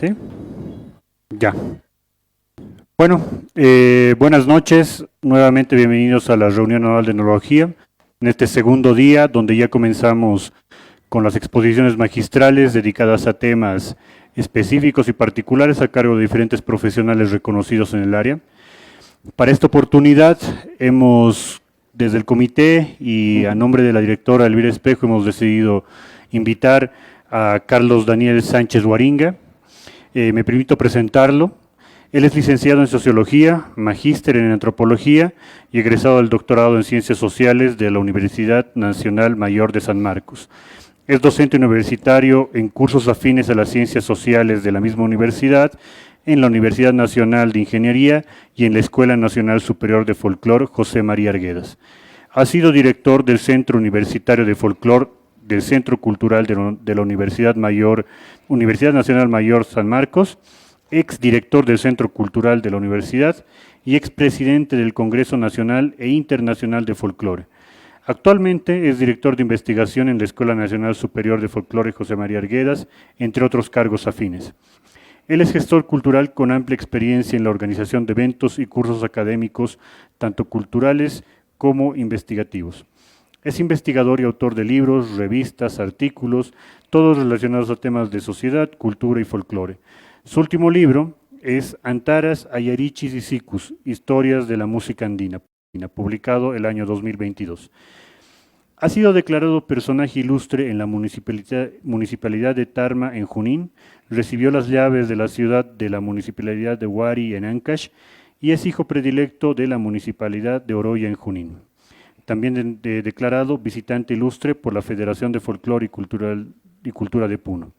Adelante. Ya. Bueno, buenas noches. Nuevamente bienvenidos a la reunión anual de neurología. En este segundo día, donde ya comenzamos con las exposiciones magistrales dedicadas a temas específicos y particulares a cargo de diferentes profesionales reconocidos en el área. Para esta oportunidad hemos, desde el comité y a nombre de la directora Elvira Espejo, hemos decidido invitar a Carlos Daniel Sánchez Huaringa. Me permito presentarlo. Él es licenciado en Sociología, magíster en Antropología y egresado del doctorado en Ciencias Sociales de la Universidad Nacional Mayor de San Marcos. Es docente universitario en cursos afines a las ciencias sociales de la misma universidad, en la Universidad Nacional de Ingeniería y en la Escuela Nacional Superior de Folclor José María Arguedas. Ha sido director del Centro Universitario de Folclor del Centro Cultural de la Universidad Nacional Mayor San Marcos, exdirector del Centro Cultural de la Universidad y expresidente del Congreso Nacional e Internacional de Folclore. Actualmente es director de investigación en la Escuela Nacional Superior de Folclore José María Arguedas, entre otros cargos afines. Él es gestor cultural con amplia experiencia en la organización de eventos y cursos académicos, tanto culturales como investigativos. Es investigador y autor de libros, revistas, artículos, todos relacionados a temas de sociedad, cultura y folclore. Su último libro es Antaras, Ayarichis y Sicus, Historias de la Música Andina, publicado el año 2022. Ha sido declarado personaje ilustre en la municipalidad de Tarma, en Junín, recibió las llaves de la ciudad de la municipalidad de Huari, en Ancash, y es hijo predilecto de la municipalidad de Oroya, en Junín. También declarado visitante ilustre por la Federación de Folclore y Cultura de Puno.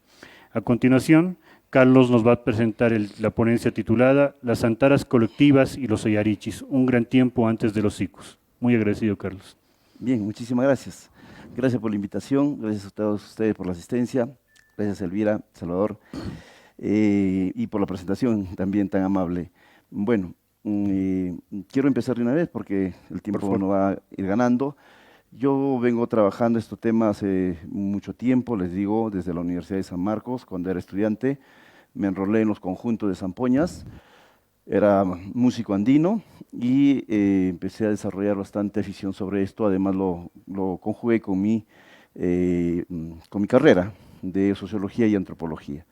A continuación, Carlos nos va a presentar la ponencia titulada Las Antaras Colectivas y los Ayarichis, un gran tiempo antes de los Sicus. Muy agradecido, Carlos. Bien, muchísimas gracias. Gracias por la invitación, gracias a todos ustedes por la asistencia, gracias Elvira, Salvador, y por la presentación también tan amable. Bueno, quiero empezar de una vez porque el tiempo nos va a ir ganando. Yo vengo trabajando estos temas hace mucho tiempo, les digo, desde la Universidad de San Marcos, cuando era estudiante, me enrolé en los conjuntos de Zampoñas, era músico andino y empecé a desarrollar bastante afición sobre esto, además lo conjugué con mi carrera de Sociología y Antropología.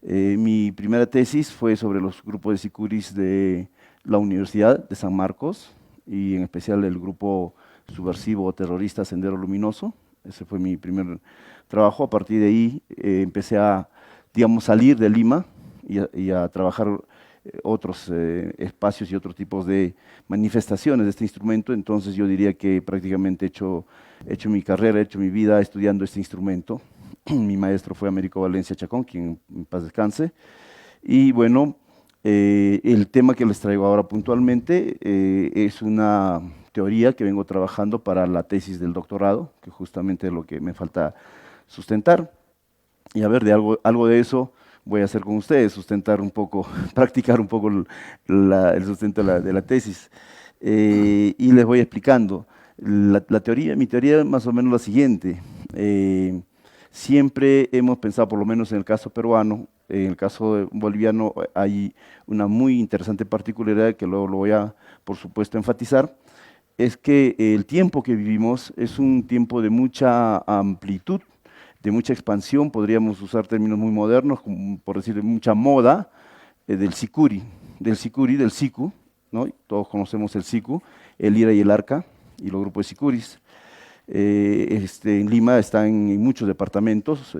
Mi primera tesis fue sobre los grupos de sicuris de la Universidad de San Marcos y en especial el grupo subversivo terrorista Sendero Luminoso. Ese fue mi primer trabajo. A partir de ahí empecé a, digamos, salir de Lima y a trabajar otros espacios y otros tipos de manifestaciones de este instrumento. Entonces yo diría que prácticamente he hecho mi carrera, he hecho mi vida estudiando este instrumento. Mi maestro fue Américo Valencia Chacón, quien en paz descanse. Y bueno, el tema que les traigo ahora puntualmente es una teoría que vengo trabajando para la tesis del doctorado, que justamente es lo que me falta sustentar. Y a ver, de algo de eso voy a hacer con ustedes, sustentar un poco, practicar un poco el sustento de la tesis. Y les voy explicando. Mi teoría es más o menos la siguiente. Siempre hemos pensado, por lo menos en el caso peruano, en el caso boliviano hay una muy interesante particularidad que luego lo voy a, por supuesto, enfatizar, es que el tiempo que vivimos es un tiempo de mucha amplitud, de mucha expansión, podríamos usar términos muy modernos, como por decir, de mucha moda del sicu, ¿no? Todos conocemos el sicu, el ira y el arca, y los grupos de sicuris. En Lima están en muchos departamentos,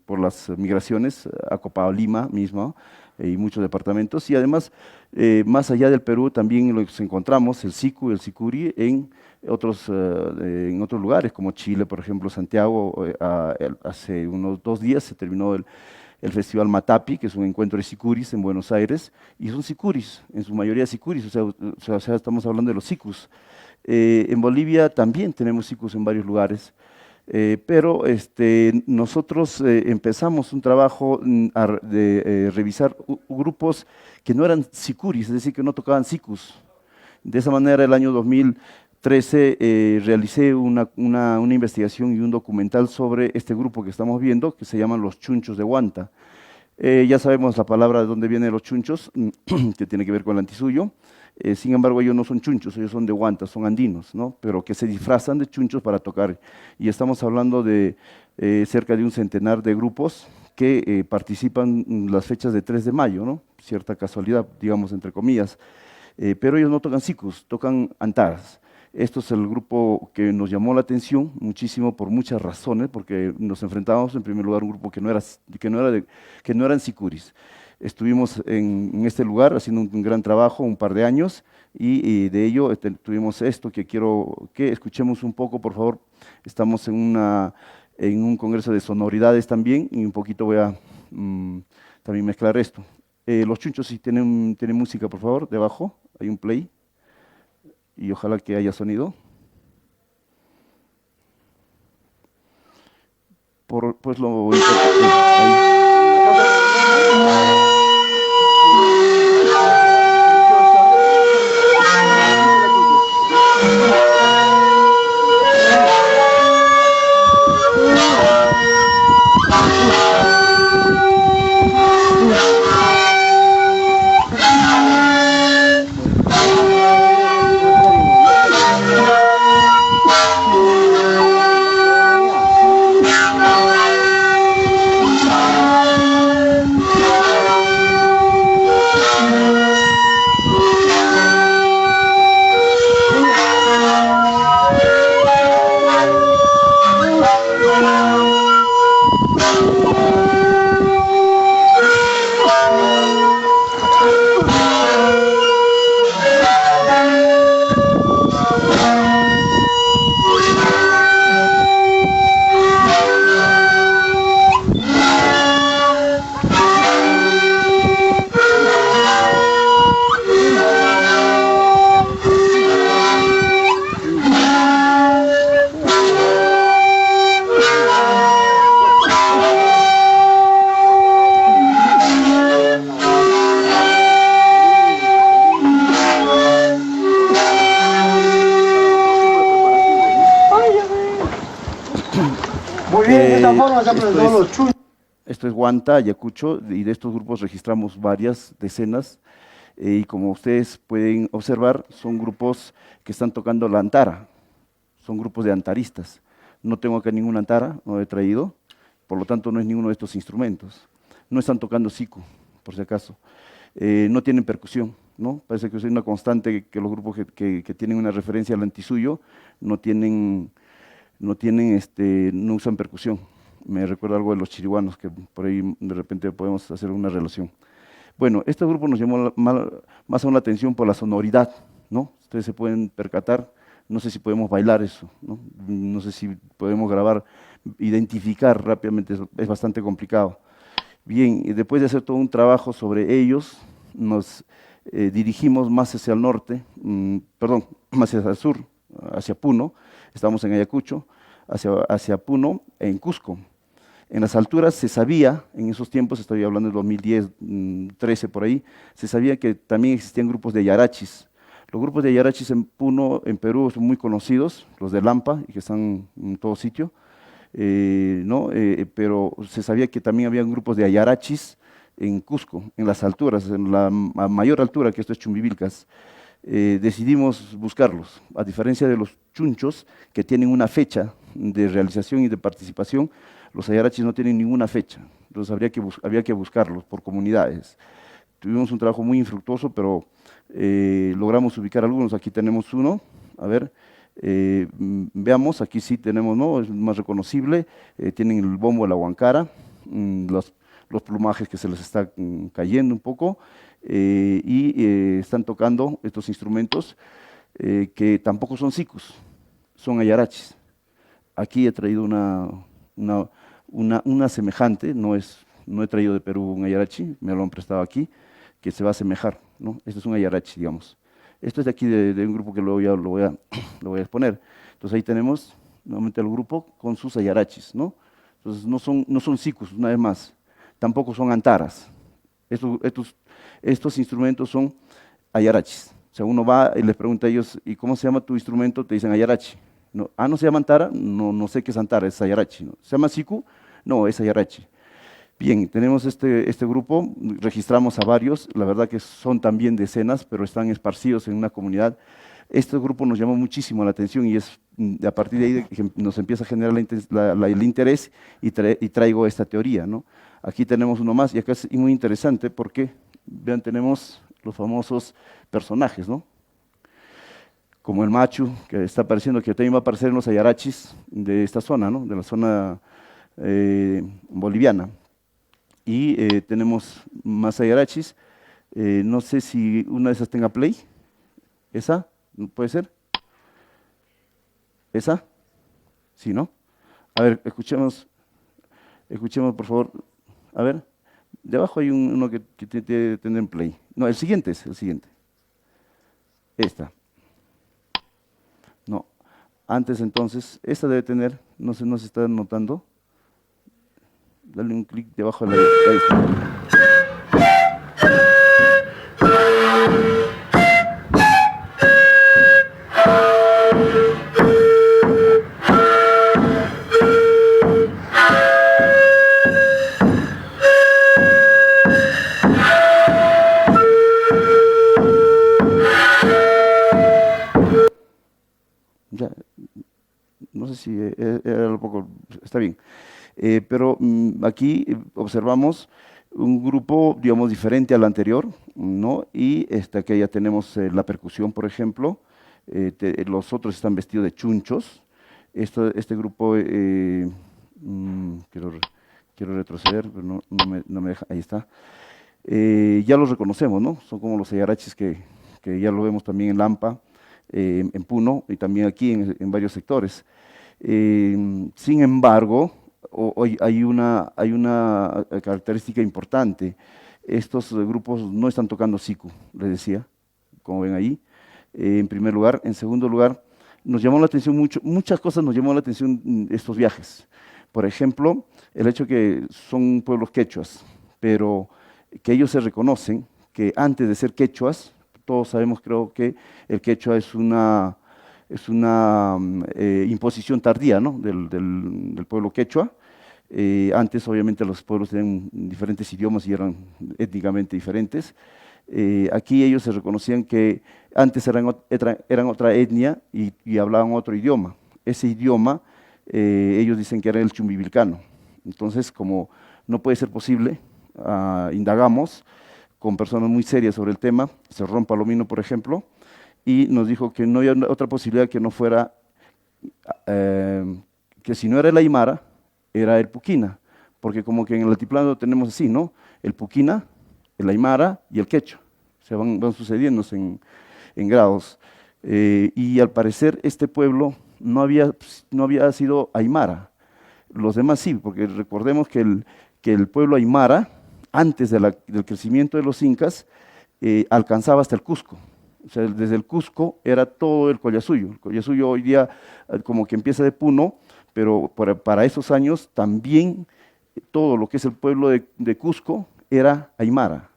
por las migraciones, ha copado Lima mismo, y muchos departamentos, y además, más allá del Perú, también los encontramos, el sicu y el sicuri, en otros lugares, como Chile, por ejemplo, Santiago. Hace unos 2 días se terminó el Festival Matapi, que es un encuentro de sicuris en Buenos Aires, y son sicuris, en su mayoría sicuris, o sea, estamos hablando de los sicus. En Bolivia también tenemos sicus en varios lugares, pero nosotros empezamos un trabajo de revisar grupos que no eran sicuris, es decir, que no tocaban sicus. De esa manera, el año 2000 13 realicé una investigación y un documental sobre este grupo que estamos viendo, que se llaman los chunchos de Huanta. Ya sabemos la palabra de dónde vienen los chunchos, que tiene que ver con el antisuyo. Sin embargo, ellos no son chunchos, ellos son de Huanta, son andinos, ¿no? Pero que se disfrazan de chunchos para tocar. Y estamos hablando de cerca de un centenar de grupos que participan en las fechas de 3 de mayo, ¿no? Cierta casualidad, digamos, entre comillas. Pero ellos no tocan sikus, tocan antaras. Esto es el grupo que nos llamó la atención muchísimo por muchas razones, porque nos enfrentábamos en primer lugar a un grupo que no eran sicuris. Estuvimos en este lugar haciendo un gran trabajo, un par de años, y de ello tuvimos esto que quiero que escuchemos un poco, por favor. Estamos en un congreso de sonoridades también, y un poquito voy a también mezclar esto. Los chunchos, si tienen música, por favor, debajo, hay un play, y ojalá que haya sonido. Pues lo ahí. Muy bien, de esta forma se presentó los chunchos. Esto es Huanta, Ayacucho, y de estos grupos registramos varias decenas, y como ustedes pueden observar, son grupos que están tocando la antara, son grupos de antaristas. No tengo acá ninguna antara, no he traído, por lo tanto no es ninguno de estos instrumentos. No están tocando siku, por si acaso. No tienen percusión, ¿no? Parece que es una constante que los grupos que tienen una referencia al antisuyo no usan percusión. Me recuerda algo de los chirihuanos, que por ahí de repente podemos hacer una relación. Bueno, este grupo nos llamó más aún la atención por la sonoridad, ¿no? Ustedes se pueden percatar, no sé si podemos bailar eso, ¿no? No sé si podemos grabar, identificar rápidamente, es bastante complicado. Bien, y después de hacer todo un trabajo sobre ellos, nos dirigimos más hacia el norte, más hacia el sur, hacia Puno. Estamos en Ayacucho, hacia Puno, en Cusco. En las alturas se sabía, en esos tiempos, estoy hablando de 2010, 13 por ahí, se sabía que también existían grupos de yarachis. Los grupos de yarachis en Puno, en Perú, son muy conocidos, los de Lampa, y que están en todo sitio, pero se sabía que también había grupos de ayarachis en Cusco, en las alturas, en la mayor altura, que esto es Chumbivilcas. Decidimos buscarlos, a diferencia de los chunchos, que tienen una fecha de realización y de participación. Los ayarachis no tienen ninguna fecha, entonces había que buscarlos por comunidades. Tuvimos un trabajo muy infructuoso, pero logramos ubicar algunos. Aquí tenemos uno, a ver, veamos, aquí sí tenemos, ¿no? Es más reconocible, tienen el bombo, la huancara, los plumajes que se les está cayendo un poco, están tocando estos instrumentos que tampoco son sikus, son ayarachis. Aquí he traído una semejante, no he traído de Perú un ayarachi, me lo han prestado aquí, que se va a asemejar, ¿no? Este es un ayarachi, digamos. Esto es de aquí, de un grupo que luego ya lo voy a exponer. Entonces ahí tenemos nuevamente el grupo con sus ayarachis, ¿no? Entonces no son sikus, una vez más, tampoco son antaras. Estos instrumentos son ayarachis, O sea, uno va y les pregunta a ellos, ¿y cómo se llama tu instrumento? Te dicen ayarachi. No, ¿no se llama antara? No, no sé qué es antara, es ayarachi. ¿No? ¿Se llama siku? No, es ayarachi. Bien, tenemos este grupo, registramos a varios, la verdad que son también decenas, pero están esparcidos en una comunidad. Este grupo nos llamó muchísimo la atención y es a partir de ahí que nos empieza a generar el interés y traigo esta teoría, ¿no? Aquí tenemos uno más y acá es muy interesante porque, vean, tenemos los famosos personajes, ¿no? Como el machu, que está apareciendo, que también va a aparecer en los ayarachis de esta zona, ¿no? De la zona boliviana. Y tenemos más ayarachis. No sé si una de esas tenga play. ¿Esa? ¿Puede ser? ¿Esa? Sí, ¿no? A ver, escuchemos por favor. A ver, de abajo hay uno que tiene que tener en play. No, el siguiente es el siguiente. Esta. No, antes entonces, esta debe tener, no sé, no se está notando. Dale un clic debajo de la... Ahí está. Ya, no sé si era un poco, está bien. Pero aquí observamos un grupo, digamos, diferente al anterior, ¿no? Y que ya tenemos la percusión, por ejemplo. Los otros están vestidos de chunchos. Este grupo, quiero retroceder, pero no me deja, ahí está. Ya los reconocemos, ¿no? Son como los ayarachis que ya lo vemos también en Lampa, en Puno y también aquí en varios sectores. Sin embargo, hoy hay una característica importante. Estos grupos no están tocando siku, les decía, como ven ahí, en primer lugar. En segundo lugar, nos llamó la atención muchas cosas nos llamó la atención estos viajes. Por ejemplo, el hecho que son pueblos quechuas, pero que ellos se reconocen que antes de ser quechuas, todos sabemos, creo que el quechua es una imposición tardía, ¿no? del pueblo quechua. Antes, obviamente, los pueblos tenían diferentes idiomas y eran étnicamente diferentes. Aquí ellos se reconocían que antes eran otra etnia y hablaban otro idioma. Ese idioma, ellos dicen que era el chumbivilcano. Entonces, como no puede ser posible, indagamos con personas muy serias sobre el tema, Cerrón Palomino, por ejemplo, y nos dijo que no había otra posibilidad que no fuera, que si no era el aymara, era el puquina, porque como que en el altiplano tenemos así, ¿no? El puquina, el aymara y el quechua, se van sucediendo en grados. Y al parecer este pueblo no había sido aymara, los demás sí, porque recordemos que el pueblo aymara, antes del crecimiento de los incas, alcanzaba hasta el Cusco. O sea, desde el Cusco era todo el Collasuyo. El Collasuyo hoy día como que empieza de Puno, pero para esos años también todo lo que es el pueblo de Cusco era aymara.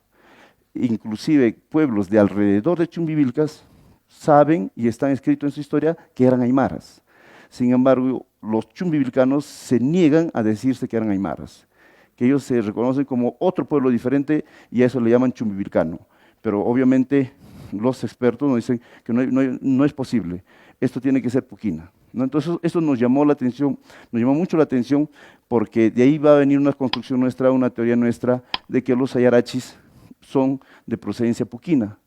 Inclusive pueblos de alrededor de Chumbivilcas saben y están escritos en su historia que eran aymaras. Sin embargo, los chumbivilcanos se niegan a decirse que eran aymaras, que ellos se reconocen como otro pueblo diferente y a eso le llaman chumbivilcano. Pero obviamente los expertos nos dicen que no es posible, esto tiene que ser puquina, ¿no? Entonces eso nos llamó mucho la atención porque de ahí va a venir una construcción nuestra, una teoría nuestra de que los ayarachis son de procedencia puquina,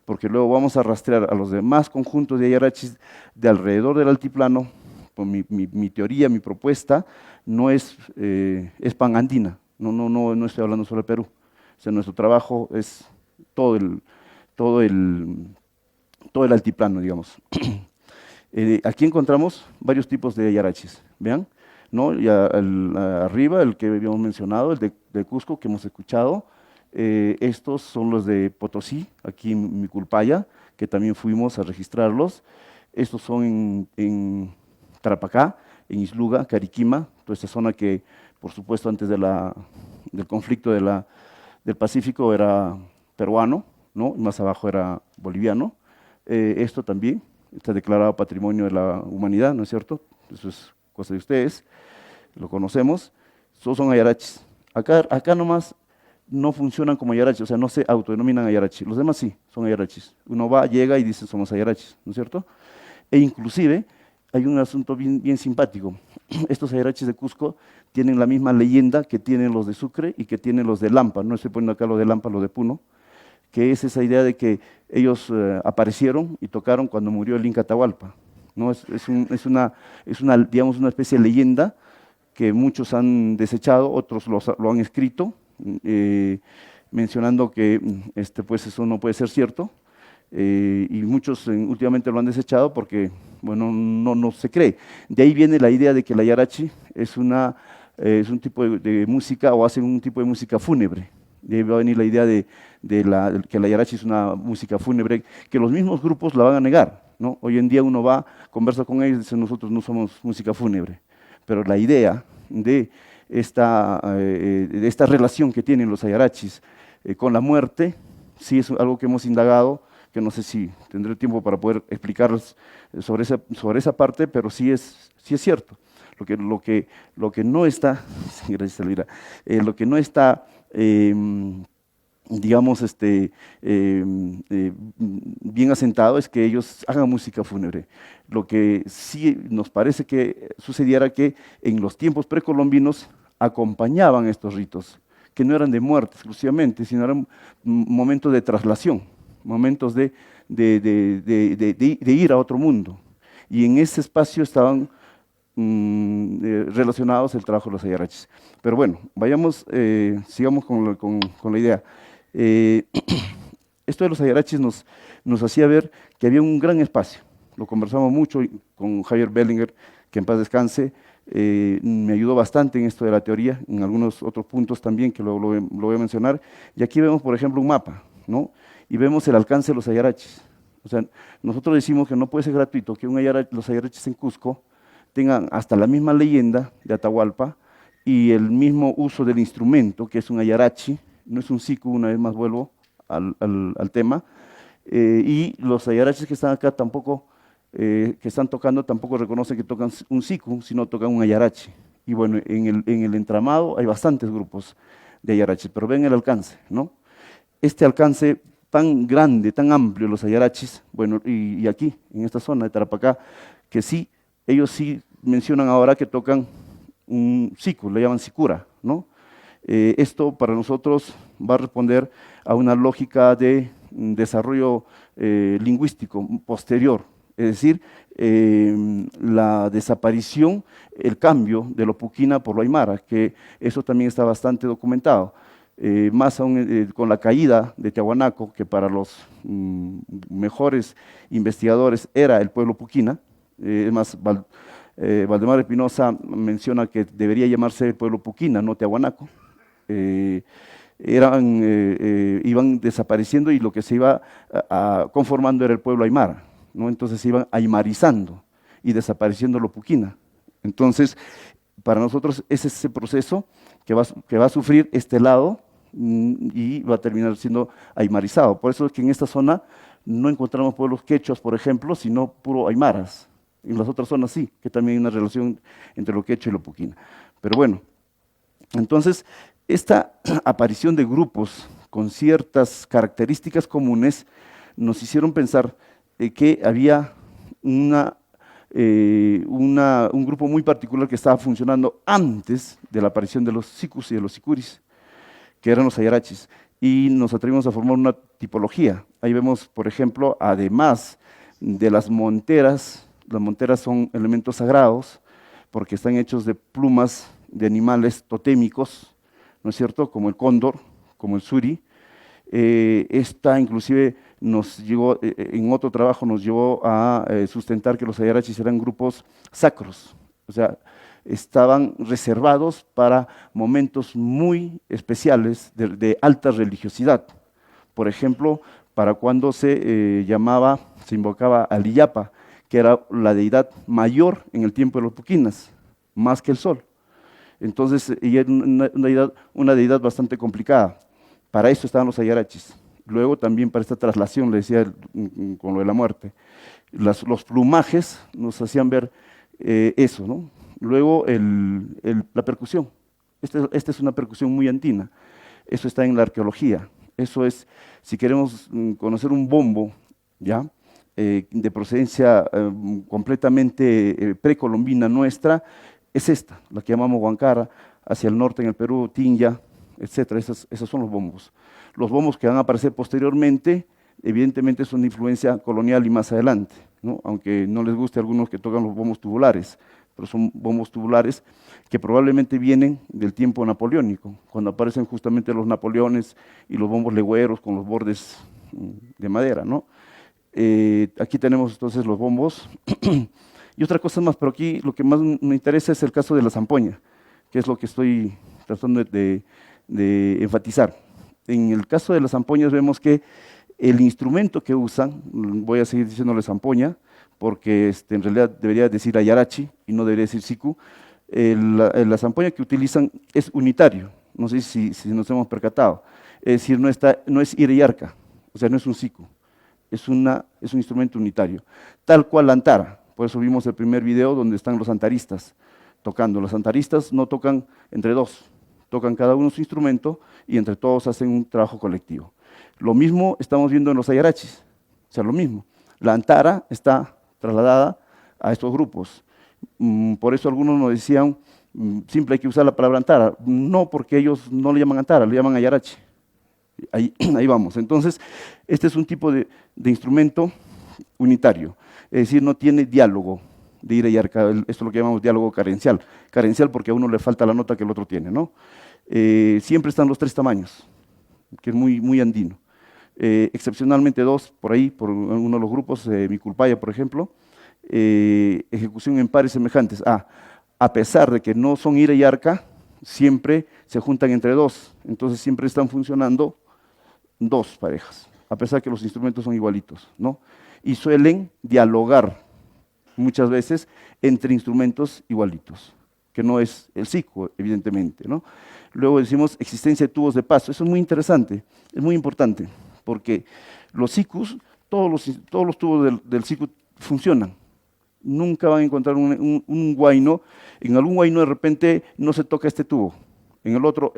porque luego vamos a rastrear a los demás conjuntos de ayarachis de alrededor del altiplano. Pues mi teoría, mi propuesta no es panandina, no estoy hablando solo de Perú. O sea, nuestro trabajo es todo el altiplano, digamos. Aquí encontramos varios tipos de ayarachis, vean, ¿no? Y arriba, el que habíamos mencionado, el de Cusco, que hemos escuchado. Estos son los de Potosí, aquí en Miculpaya, que también fuimos a registrarlos. Estos son en Tarapacá, en Isluga, Cariquima, toda esta zona que, por supuesto, antes del conflicto del Pacífico era peruano, ¿no? Y más abajo era boliviano. esto también está declarado Patrimonio de la Humanidad, ¿no es cierto? Eso es cosa de ustedes, lo conocemos. Son ayarachis. Acá nomás no funcionan como ayarachis, o sea, no se autodenominan ayarachis. Los demás sí, son ayarachis. Uno va, llega y dice somos ayarachis, ¿no es cierto? E inclusive hay un asunto bien simpático. Estos ayarachis de Cusco tienen la misma leyenda que tienen los de Sucre y que tienen los de Lampa. No estoy poniendo acá los de Lampa, los de Puno, que es esa idea de que ellos aparecieron y tocaron cuando murió el Inca Atahualpa, ¿no? Es una, digamos, una especie de leyenda que muchos han desechado, otros lo han escrito, mencionando que pues eso no puede ser cierto, y muchos últimamente lo han desechado porque, bueno, no se cree. De ahí viene la idea de que la yarachi es un tipo de música, o hacen un tipo de música fúnebre. De ahí va a venir la idea de que la yarachi es una música fúnebre, que los mismos grupos la van a negar, ¿no? Hoy en día uno va, conversa con ellos y dice, nosotros no somos música fúnebre. Pero la idea de esta relación que tienen los ayarachis con la muerte, sí es algo que hemos indagado, que no sé si tendré tiempo para poder explicarles sobre esa parte, pero sí es cierto. Lo que no está, gracias Elvira, lo que no está, digamos, bien asentado es que ellos hagan música fúnebre. Lo que sí nos parece que sucediera que en los tiempos precolombinos acompañaban estos ritos, que no eran de muerte exclusivamente, sino eran momentos de traslación, momentos de ir a otro mundo. Y en ese espacio estaban relacionados el trabajo de los ayarachis. Pero bueno, sigamos con la idea. Esto de los ayarachis nos hacía ver que había un gran espacio. Lo conversamos mucho con Javier Bellinger, que en paz descanse, me ayudó bastante en esto de la teoría, en algunos otros puntos también que lo voy a mencionar. Y aquí vemos, por ejemplo, un mapa, ¿no? Y vemos el alcance de los ayarachis. O sea, nosotros decimos que no puede ser gratuito que los ayarachis en Cusco tengan hasta la misma leyenda de Atahualpa y el mismo uso del instrumento, que es un ayarachi, no es un siku, una vez más vuelvo al tema, y los ayarachis que están acá tampoco, que están tocando, tampoco reconocen que tocan un siku, sino tocan un ayarachi. Y bueno, en el entramado hay bastantes grupos de ayarachis, pero ven el alcance, ¿no? Este alcance tan grande, tan amplio, los ayarachis, bueno, y aquí, en esta zona de Tarapacá, que sí, ellos sí mencionan ahora que tocan un siku, le llaman sikura, ¿no? Esto para nosotros va a responder a una lógica de desarrollo lingüístico posterior, es decir, la desaparición, el cambio de lo puquina por lo aymara, que eso también está bastante documentado. Más aún con la caída de Tiahuanaco, que para los mejores investigadores era el pueblo puquina. Es más, Valdemar Espinosa menciona que debería llamarse el pueblo puquina, no Tiahuanaco. Iban desapareciendo y lo que se iba conformando era el pueblo aymara, ¿no? Entonces se iban aymarizando y desapareciendo lo puquina. Entonces, para nosotros es ese proceso que va a sufrir este lado y va a terminar siendo aymarizado. Por eso es que en esta zona no encontramos pueblos quechuas, por ejemplo, sino puro aymaras. En las otras zonas sí, que también hay una relación entre lo quechua y lo puquina. Pero bueno, entonces esta aparición de grupos con ciertas características comunes nos hicieron pensar que había un grupo muy particular que estaba funcionando antes de la aparición de los sikus y de los sikuris, que eran los ayarachis, y nos atrevimos a formar una tipología. Ahí vemos, por ejemplo, además de las monteras son elementos sagrados, porque están hechos de plumas de animales totémicos, ¿no es cierto?, como el cóndor, como el suri. Esta inclusive nos llegó, en otro trabajo nos llevó a sustentar que los ayarachis eran grupos sacros, o sea, estaban reservados para momentos muy especiales de alta religiosidad. Por ejemplo, para cuando se invocaba al Illapa, que era la deidad mayor en el tiempo de los puquinas, más que el sol. Entonces, ella era una deidad bastante complicada. Para eso estaban los ayarachis. Luego también para esta traslación, le decía con lo de la muerte, los plumajes nos hacían ver eso, ¿no? Luego la percusión. Esta es una percusión muy andina. Eso está en la arqueología. Eso es, si queremos conocer un bombo, ¿ya? De procedencia completamente precolombina nuestra, es esta, la que llamamos huancara, hacia el norte en el Perú, Tinja, etcétera. Esos son los bombos. Los bombos que van a aparecer posteriormente, evidentemente son de influencia colonial y más adelante, ¿no? Aunque no les guste a algunos que tocan los bombos tubulares, pero son bombos tubulares que probablemente vienen del tiempo napoleónico, cuando aparecen justamente los napoleones y los bombos legüeros con los bordes de madera, ¿no? Aquí tenemos entonces los bombos. Y otra cosa más, pero aquí lo que más me interesa es el caso de la zampoña, que es lo que estoy tratando de enfatizar. En el caso de las zampoñas vemos que el instrumento que usan, voy a seguir diciéndole zampoña, porque en realidad debería decir ayarachi y no debería decir siku. La zampoña que utilizan es unitario, no sé si nos hemos percatado, es decir, no es ira y arca, o sea, no es un siku, es un instrumento unitario, tal cual la antara. Por eso vimos el primer video donde están los antaristas tocando. Los antaristas no tocan entre dos, tocan cada uno su instrumento y entre todos hacen un trabajo colectivo. Lo mismo estamos viendo en los ayarachis, o sea, lo mismo. La antara está trasladada a estos grupos. Por eso algunos nos decían, simple hay que usar la palabra antara. No, porque ellos no le llaman antara, le llaman ayarachi. Ahí vamos. Entonces, este es un tipo de instrumento unitario, es decir, no tiene diálogo de ira y arca. Esto es lo que llamamos diálogo carencial. Carencial porque a uno le falta la nota que el otro tiene, ¿no? Siempre están los tres tamaños, que es muy, muy andino. Excepcionalmente dos, por ahí, por uno de los grupos, Miculpaya, por ejemplo, ejecución en pares semejantes. A pesar de que no son ira y arca, siempre se juntan entre dos, entonces siempre están funcionando dos parejas, a pesar que los instrumentos son igualitos, ¿no? Y suelen dialogar muchas veces entre instrumentos igualitos, que no es el siku, evidentemente, ¿no? Luego decimos existencia de tubos de paso. Eso es muy interesante, es muy importante, porque los sikus, todos los tubos del siku funcionan. Nunca van a encontrar un huayno. En algún huayno de repente no se toca este tubo, en el otro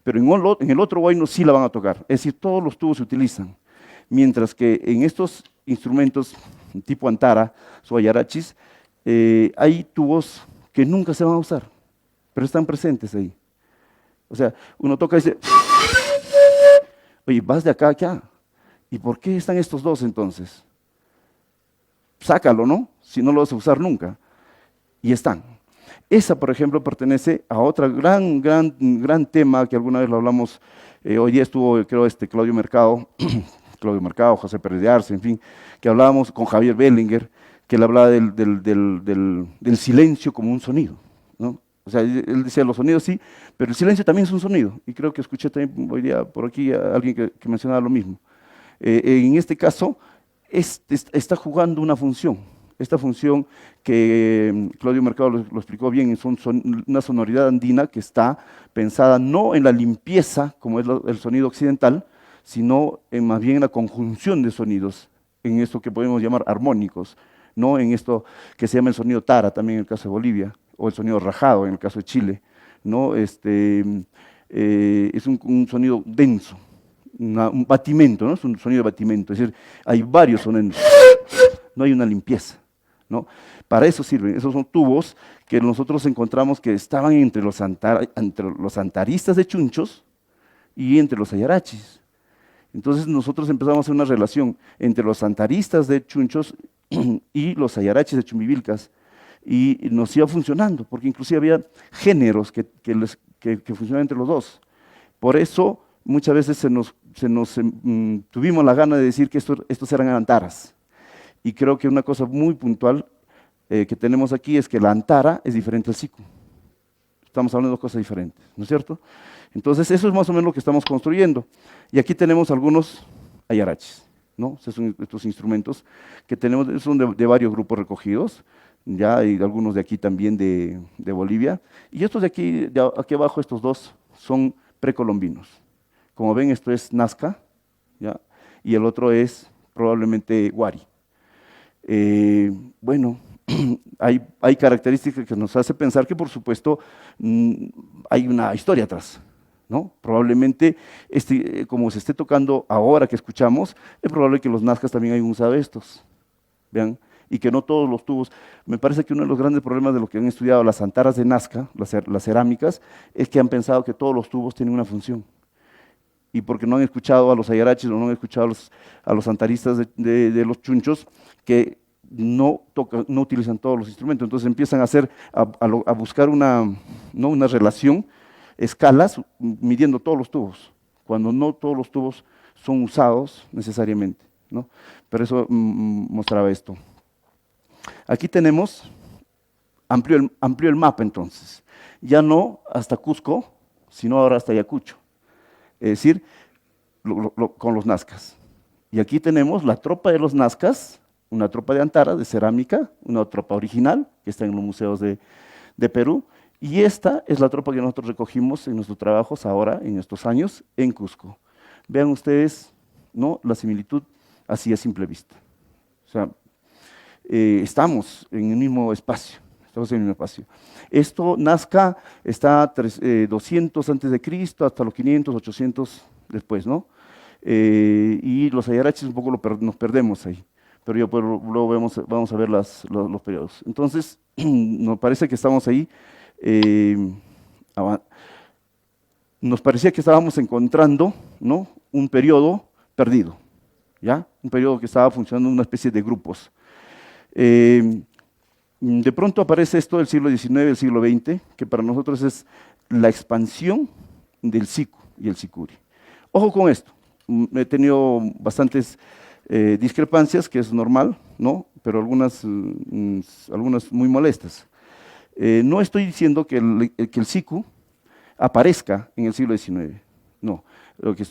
pero en el otro huayno sí la van a tocar. Es decir, todos los tubos se utilizan, mientras que en estos instrumentos tipo antara o ayarachis, hay tubos que nunca se van a usar, pero están presentes ahí. O sea, uno toca y dice, oye, vas de acá a acá, ¿y por qué están estos dos entonces? Sácalo, ¿no? Si no lo vas a usar nunca. Y están. Esa, por ejemplo, pertenece a otro gran tema que alguna vez lo hablamos. Hoy día estuvo, creo, Claudio Mercado, José Pérez de Arce, en fin, que hablábamos con Javier Bellinger, que él hablaba del silencio como un sonido, ¿no? O sea, él decía los sonidos sí, pero el silencio también es un sonido. Y creo que escuché también hoy día por aquí a alguien que mencionaba lo mismo. En este caso, está jugando una función. Esta función que Claudio Mercado lo explicó bien, es una sonoridad andina que está pensada no en la limpieza, como es el sonido occidental, sino más bien en la conjunción de sonidos, en esto que podemos llamar armónicos, no en esto que se llama el sonido tara, también en el caso de Bolivia, o el sonido rajado en el caso de Chile, ¿no? Es un sonido denso, un batimento, ¿no? Es un sonido de batimento, es decir, hay varios sonidos, no hay una limpieza, ¿no? Para eso sirven, esos son tubos que nosotros encontramos que estaban entre los antaristas de chunchos y entre los ayarachis. Entonces nosotros empezamos a hacer una relación entre los antaristas de chunchos y los ayarachis de chumbivilcas, y nos iba funcionando, porque inclusive había géneros que funcionaban entre los dos. Por eso muchas veces tuvimos la gana de decir que estos eran antaras. Y creo que una cosa muy puntual que tenemos aquí es que la antara es diferente al siku. Estamos hablando de cosas diferentes, ¿no es cierto? Entonces eso es más o menos lo que estamos construyendo. Y aquí tenemos algunos ayarachis, ¿no? Estos instrumentos que tenemos, son de varios grupos recogidos, ya hay algunos de aquí también de Bolivia. Y estos de aquí abajo, estos dos, son precolombinos. Como ven, esto es Nazca, ¿ya? Y el otro es probablemente Wari. Bueno, hay características que nos hace pensar que, por supuesto, hay una historia atrás, ¿no? Probablemente, como se esté tocando ahora que escuchamos, es probable que los nazcas también hayan usado estos, ¿vean? Y que no todos los tubos. Me parece que uno de los grandes problemas de lo que han estudiado las antaras de Nazca, las cerámicas, es que han pensado que todos los tubos tienen una función. Y porque no han escuchado a los ayarachis o no han escuchado a los antaristas de los chunchos, que no utilizan todos los instrumentos. Entonces empiezan a buscar una relación, escalas, midiendo todos los tubos, cuando no todos los tubos son usados necesariamente, ¿no? Pero eso mostraba esto. Aquí tenemos, amplió el mapa entonces, ya no hasta Cusco, sino ahora hasta Ayacucho, es decir, con los nazcas. Y aquí tenemos la tropa de los nazcas, una tropa de antara, de cerámica, una tropa original, que está en los museos de Perú, y esta es la tropa que nosotros recogimos en nuestros trabajos ahora, en estos años, en Cusco. Vean ustedes, ¿no?, la similitud así a simple vista. O sea, estamos en el mismo espacio. Esto, Nazca, está 200 antes de Cristo, hasta los 500, 800 después, ¿no? Y los ayarachis un poco nos perdemos ahí, pero luego vamos a ver los periodos. Entonces, nos parece que estamos ahí, nos parecía que estábamos encontrando, ¿no?, un periodo perdido, ¿ya? Un periodo que estaba funcionando en una especie de grupos. De pronto aparece esto del siglo XIX, el siglo XX, que para nosotros es la expansión del siku y el sikuri. Ojo con esto, he tenido bastantes discrepancias, que es normal, ¿no?, pero algunas muy molestas. No estoy diciendo que el siku aparezca en el siglo XIX, no. Lo que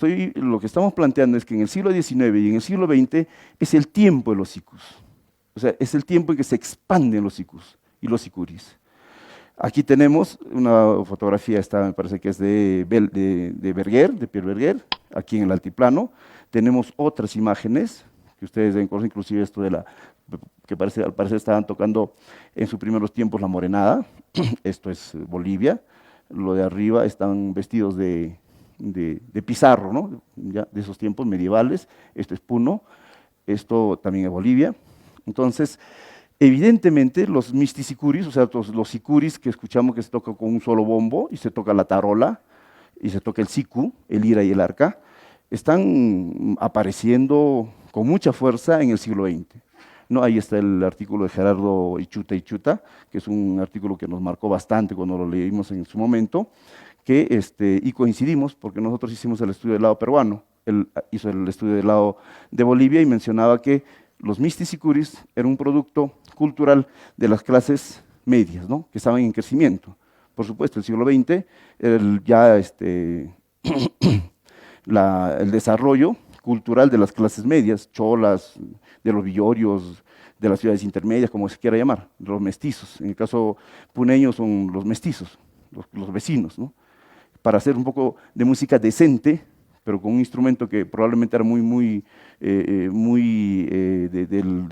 estamos planteando es que en el siglo XIX y en el siglo XX es el tiempo de los sikus. O sea, es el tiempo en que se expanden los sikus y los sikuris. Aquí tenemos una fotografía, me parece que es de Berger, de Pierre Berger, aquí en el altiplano. Tenemos otras imágenes, que ustedes deben conocer, inclusive esto que al parecer estaban tocando en sus primeros tiempos la morenada. Esto es Bolivia. Lo de arriba están vestidos de pizarro, ¿no?, ya de esos tiempos medievales. Esto es Puno, esto también es Bolivia. Entonces, evidentemente, los mistisikuris, o sea, los sikuris que escuchamos que se toca con un solo bombo, y se toca la tarola, y se toca el siku, el lira y el arca, están apareciendo con mucha fuerza en el siglo XX. ¿No? Ahí está el artículo de Gerardo Ichuta, que es un artículo que nos marcó bastante cuando lo leímos en su momento, y coincidimos, porque nosotros hicimos el estudio del lado peruano, él hizo el estudio del lado de Bolivia y mencionaba que los mistisikuris eran un producto cultural de las clases medias, ¿no?, que estaban en crecimiento. Por supuesto, el siglo XX, el desarrollo cultural de las clases medias, cholas, de los villorios, de las ciudades intermedias, como se quiera llamar, los mestizos. En el caso puneño son los mestizos, los vecinos, ¿no?, para hacer un poco de música decente, pero con un instrumento que probablemente era muy del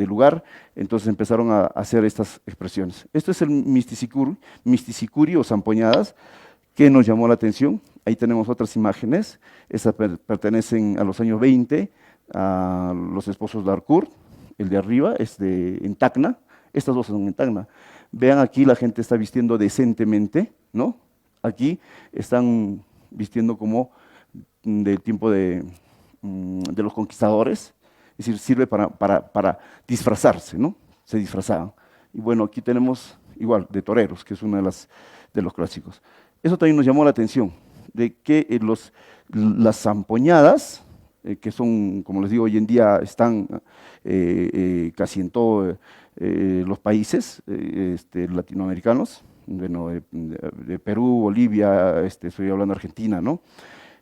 lugar. Entonces empezaron a hacer estas expresiones. Esto es el misticicuri o zampoñadas, que nos llamó la atención. Ahí tenemos otras imágenes, estas pertenecen a los años 20, a los esposos de Arcourt. El de arriba es en Tacna, estas dos son en Tacna. Vean, aquí la gente está vistiendo decentemente, ¿no? Aquí están vistiendo como del tiempo de los conquistadores, es decir, sirve para disfrazarse, ¿no? Se disfrazaban. Y bueno, aquí tenemos igual, de toreros, que es uno de los clásicos. Eso también nos llamó la atención, de que las zampoñadas, que son, como les digo, hoy en día están casi en todos los países latinoamericanos, bueno, de Perú, Bolivia, estoy hablando de Argentina, ¿no?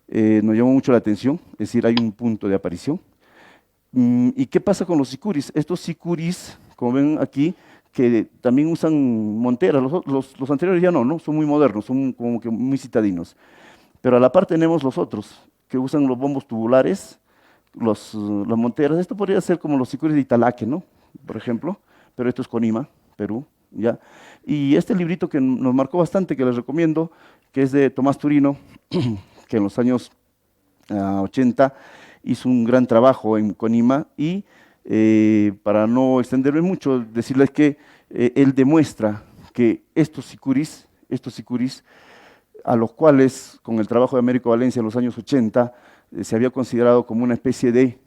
Nos llamó mucho la atención, es decir, hay un punto de aparición. ¿Y qué pasa con los sicuris? Estos sicuris, como ven aquí, que también usan monteras, los anteriores ya no, son muy modernos, son como que muy citadinos. Pero a la par tenemos los otros, que usan los bombos tubulares las monteras. Esto podría ser como los sicuris de Italaque, ¿no? Por ejemplo, pero esto es Conima, Perú, ¿ya? Y este librito que nos marcó bastante, que les recomiendo, que es de Tomás Turino, que en los años 80 hizo un gran trabajo en Conima y para no extenderme mucho, decirles que él demuestra que estos sicuris, a los cuales con el trabajo de Américo Valencia en los años 80 se había considerado como una especie de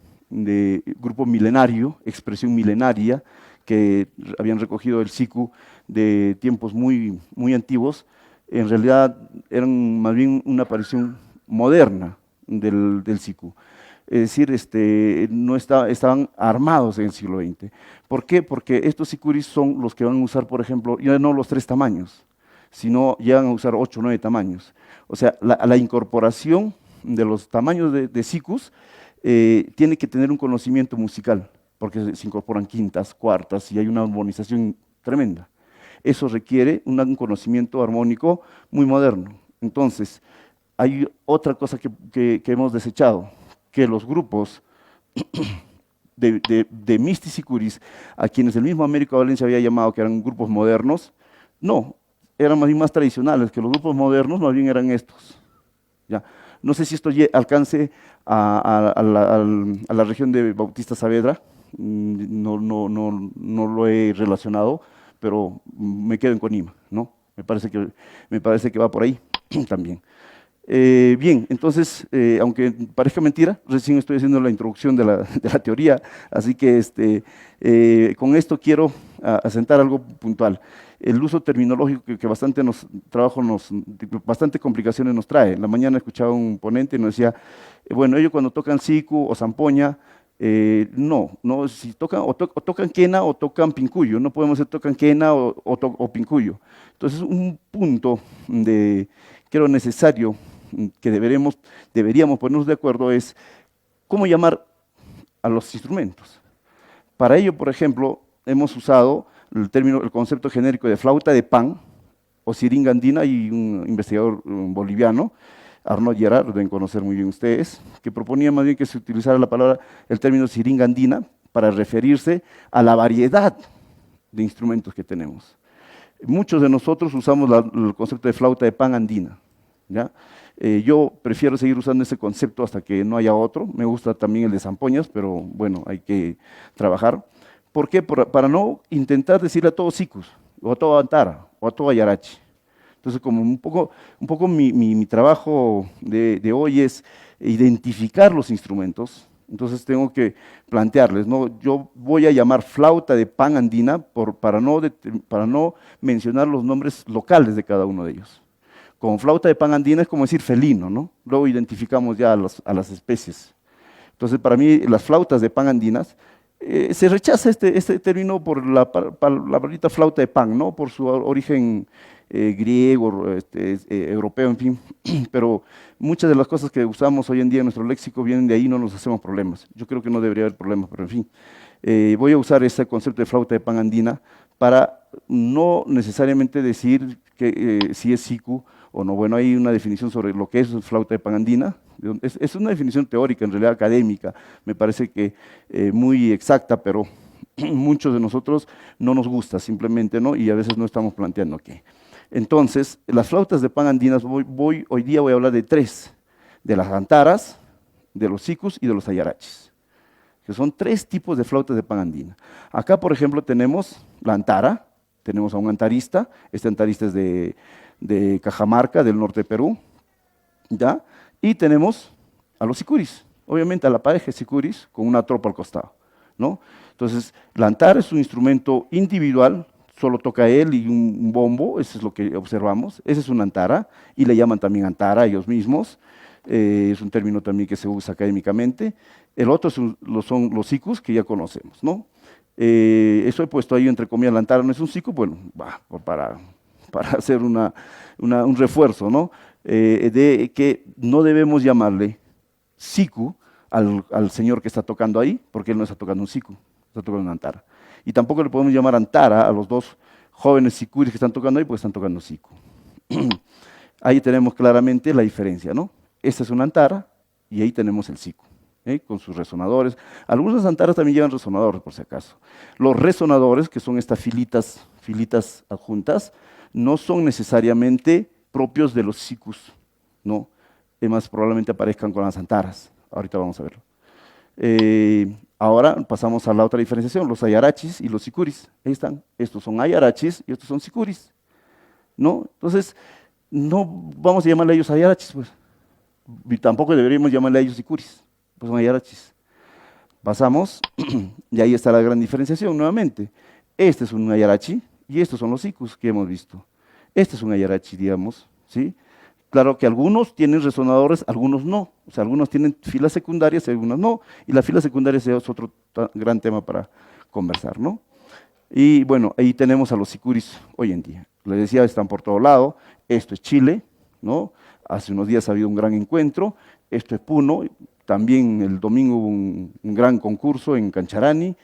grupo milenario, expresión milenaria, que habían recogido el sicu de tiempos muy, muy antiguos, en realidad eran más bien una aparición moderna del sicu. Es decir, no estaban armados en el siglo XX. ¿Por qué? Porque estos sicuris son los que van a usar, por ejemplo, ya no los 3 tamaños, sino llegan a usar 8 o 9 tamaños. O sea, la incorporación de los tamaños de sicus tiene que tener un conocimiento musical, porque se incorporan quintas, cuartas, y hay una armonización tremenda. Eso requiere un conocimiento armónico muy moderno. Entonces, hay otra cosa que hemos desechado, que los grupos de mistisicuris, a quienes el mismo Américo Valencia había llamado que eran grupos modernos, no, eran más bien más tradicionales, que los grupos modernos más bien eran estos. ¿Ya? No sé si esto alcance a la región de Bautista Saavedra, no lo he relacionado, pero me quedo en Conima, ¿no? Me parece que va por ahí también. Bien, entonces, aunque parezca mentira, recién estoy haciendo la introducción de la teoría, así que con esto quiero asentar algo puntual. El uso terminológico que bastante complicaciones nos trae. En la mañana escuchaba un ponente y nos decía, bueno, ellos cuando tocan sicu o zampoña, no, si tocan, o tocan quena o tocan pincuyo, no podemos decir tocan quena o pincuyo. Entonces, un punto creo necesario que deberíamos ponernos de acuerdo es cómo llamar a los instrumentos. Para ello, por ejemplo, hemos usado el concepto genérico de flauta de pan o siringa andina, y un investigador boliviano, Arnaud Gerard, deben conocer muy bien ustedes, que proponía más bien que se utilizara el término siringa andina para referirse a la variedad de instrumentos que tenemos. Muchos de nosotros usamos el concepto de flauta de pan andina, ¿ya? Yo prefiero seguir usando ese concepto hasta que no haya otro. Me gusta también el de zampoñas, pero bueno, hay que trabajar. ¿Por qué? Para no intentar decirle a todo sicus, o a todo antara, o a todo ayarachi. Entonces, como un poco mi trabajo de hoy es identificar los instrumentos, entonces tengo que plantearles, ¿no? Yo voy a llamar flauta de pan andina para no mencionar los nombres locales de cada uno de ellos. Con flauta de pan andina es como decir felino, ¿no? Luego identificamos ya a las especies. Entonces, para mí, las flautas de pan andinas, se rechaza este término por la palabra flauta de pan, ¿no? Por su origen griego, europeo, en fin. Pero muchas de las cosas que usamos hoy en día en nuestro léxico vienen de ahí, no nos hacemos problemas. Yo creo que no debería haber problemas, pero en fin. Voy a usar ese concepto de flauta de pan andina para no necesariamente decir que si es sicu o no. Bueno, hay una definición sobre lo que es flauta de pan andina. Es una definición teórica, en realidad académica, me parece que muy exacta, pero muchos de nosotros no nos gusta simplemente, ¿no? Y a veces no estamos planteando qué. Entonces, las flautas de pan andinas, hoy día voy a hablar de 3, de las antaras, de los sicus y de los ayarachis, que son 3 tipos de flautas de pan andina. Acá, por ejemplo, tenemos la antara, tenemos a un antarista, este antarista es de Cajamarca, del norte de Perú, ¿ya? Y tenemos a los sicuris, obviamente a la pareja de sicuris con una tropa al costado, ¿no? Entonces, la antara es un instrumento individual, solo toca él y un bombo, eso es lo que observamos. Esa es una antara, y le llaman también antara a ellos mismos, es un término también que se usa académicamente. El otro son los sicus, que ya conocemos, ¿no? Eso he puesto ahí entre comillas, la antara no es un sicu, bueno, para hacer un refuerzo, ¿no? De que no debemos llamarle sicu al señor que está tocando ahí, porque él no está tocando un sicu, está tocando una antara. Y tampoco le podemos llamar antara a los 2 jóvenes sicuris que están tocando ahí, porque están tocando sicu. Ahí tenemos claramente la diferencia, ¿no? Esta es una antara y ahí tenemos el sicu, con sus resonadores. Algunas antaras también llevan resonadores, por si acaso. Los resonadores, que son estas filitas adjuntas, no son necesariamente propios de los sicus, ¿no? Además, probablemente aparezcan con las antaras. Ahorita vamos a verlo. Ahora pasamos a la otra diferenciación, los ayarachis y los sicuris. Ahí están. Estos son ayarachis y estos son sicuris, ¿no? Entonces, no vamos a llamarle a ellos ayarachis, pues. Y tampoco deberíamos llamarle a ellos sicuris, pues son ayarachis. Pasamos, y ahí está la gran diferenciación nuevamente. Este es un ayarachi y estos son los sicus que hemos visto. Este es un ayarachi, digamos, ¿sí? Claro que algunos tienen resonadores, algunos no. O sea, algunos tienen filas secundarias y algunos no. Y la fila secundaria es otro gran tema para conversar, ¿no? Y bueno, ahí tenemos a los sicuris hoy en día. Les decía, están por todo lado. Esto es Chile, ¿no? Hace unos días ha habido un gran encuentro. Esto es Puno. También el domingo hubo un gran concurso en Cancharani,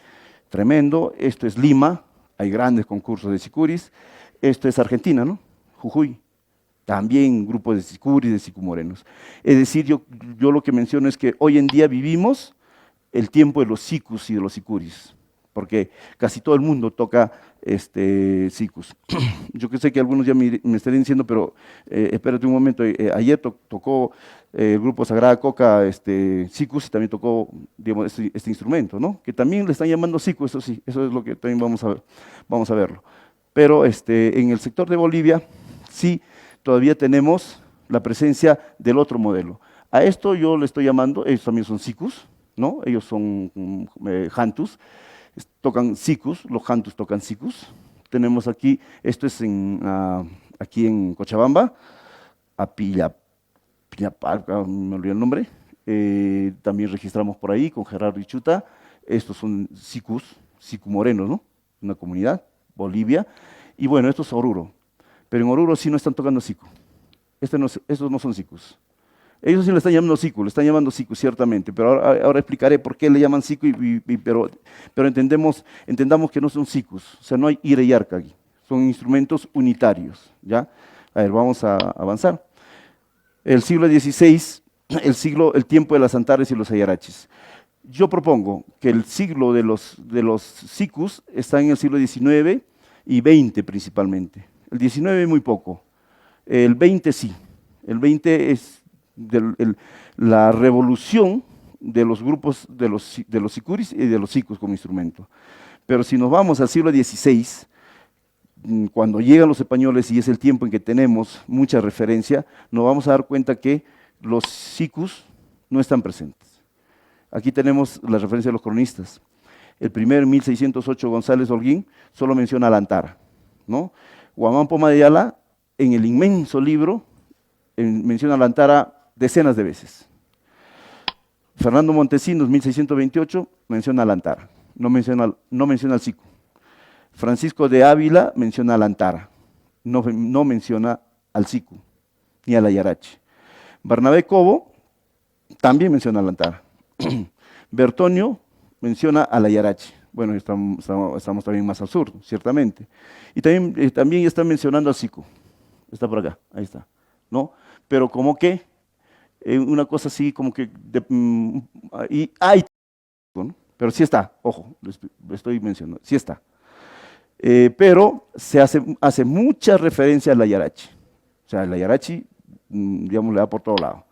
tremendo. Esto es Lima, hay grandes concursos de sicuris. Esto es Argentina, ¿no? Jujuy. También grupos de sicuris, de sicumorenos. Es decir, yo lo que menciono es que hoy en día vivimos el tiempo de los sicus y de los sicuris, porque casi todo el mundo toca sicus. Yo que sé que algunos ya me estarían diciendo, pero espérate un momento, ayer tocó el grupo Sagrada Coca sicus y también tocó, digamos, este instrumento, ¿no? Que también le están llamando sicus, eso sí, eso es lo que también vamos a verlo. Pero en el sector de Bolivia, sí, todavía tenemos la presencia del otro modelo. A esto yo le estoy llamando, ellos también son sicus, ¿no? Ellos son jantus, tocan sicus, los jantus tocan sicus. Tenemos aquí, esto es aquí en Cochabamba, Apillapalpa, me olvidé el nombre, también registramos por ahí con Gerardo Ichuta. Estos son sicus, sicumorenos, ¿no? Una comunidad, Bolivia. Y bueno, esto es Oruro. Pero en Oruro sí no están tocando sicu. Estos no son sicus. Ellos sí le están llamando sicu, le están llamando sicu ciertamente, pero ahora explicaré por qué le llaman sicu, pero entendamos que no son sicus, o sea, no hay ire y arca aquí, son instrumentos unitarios, ¿ya? A ver, vamos a avanzar. El siglo XVI, el tiempo de las antares y los ayarachis. Yo propongo que el siglo de los sicus está en el siglo XIX y XX principalmente. El 19 muy poco, el 20 sí, el 20 es la revolución de los grupos de los sicuris y de los sicus como instrumento. Pero si nos vamos al siglo XVI, cuando llegan los españoles y es el tiempo en que tenemos mucha referencia, nos vamos a dar cuenta que los sicus no están presentes. Aquí tenemos la referencia de los cronistas. El primer 1608 González Holguín solo menciona a la antara, ¿no? Guamán Poma de Ayala, en el inmenso libro, menciona la antara decenas de veces. Fernando Montesinos, 1628, menciona la antara, no menciona al sicu. Francisco de Ávila menciona la antara, no menciona al sicu, ni al ayarachi. Bernabé Cobo también menciona la antara. Bertonio menciona al ayarachi. Bueno, estamos también más al sur, ciertamente. Y también están mencionando al sicu. Está por acá, ahí está, ¿no? Pero como que, una cosa así como que, hay, ¿no? Pero sí está, ojo, lo estoy mencionando, sí está. Pero se hace mucha referencia al ayarachi. O sea, el ayarachi, digamos, le da por todo lado.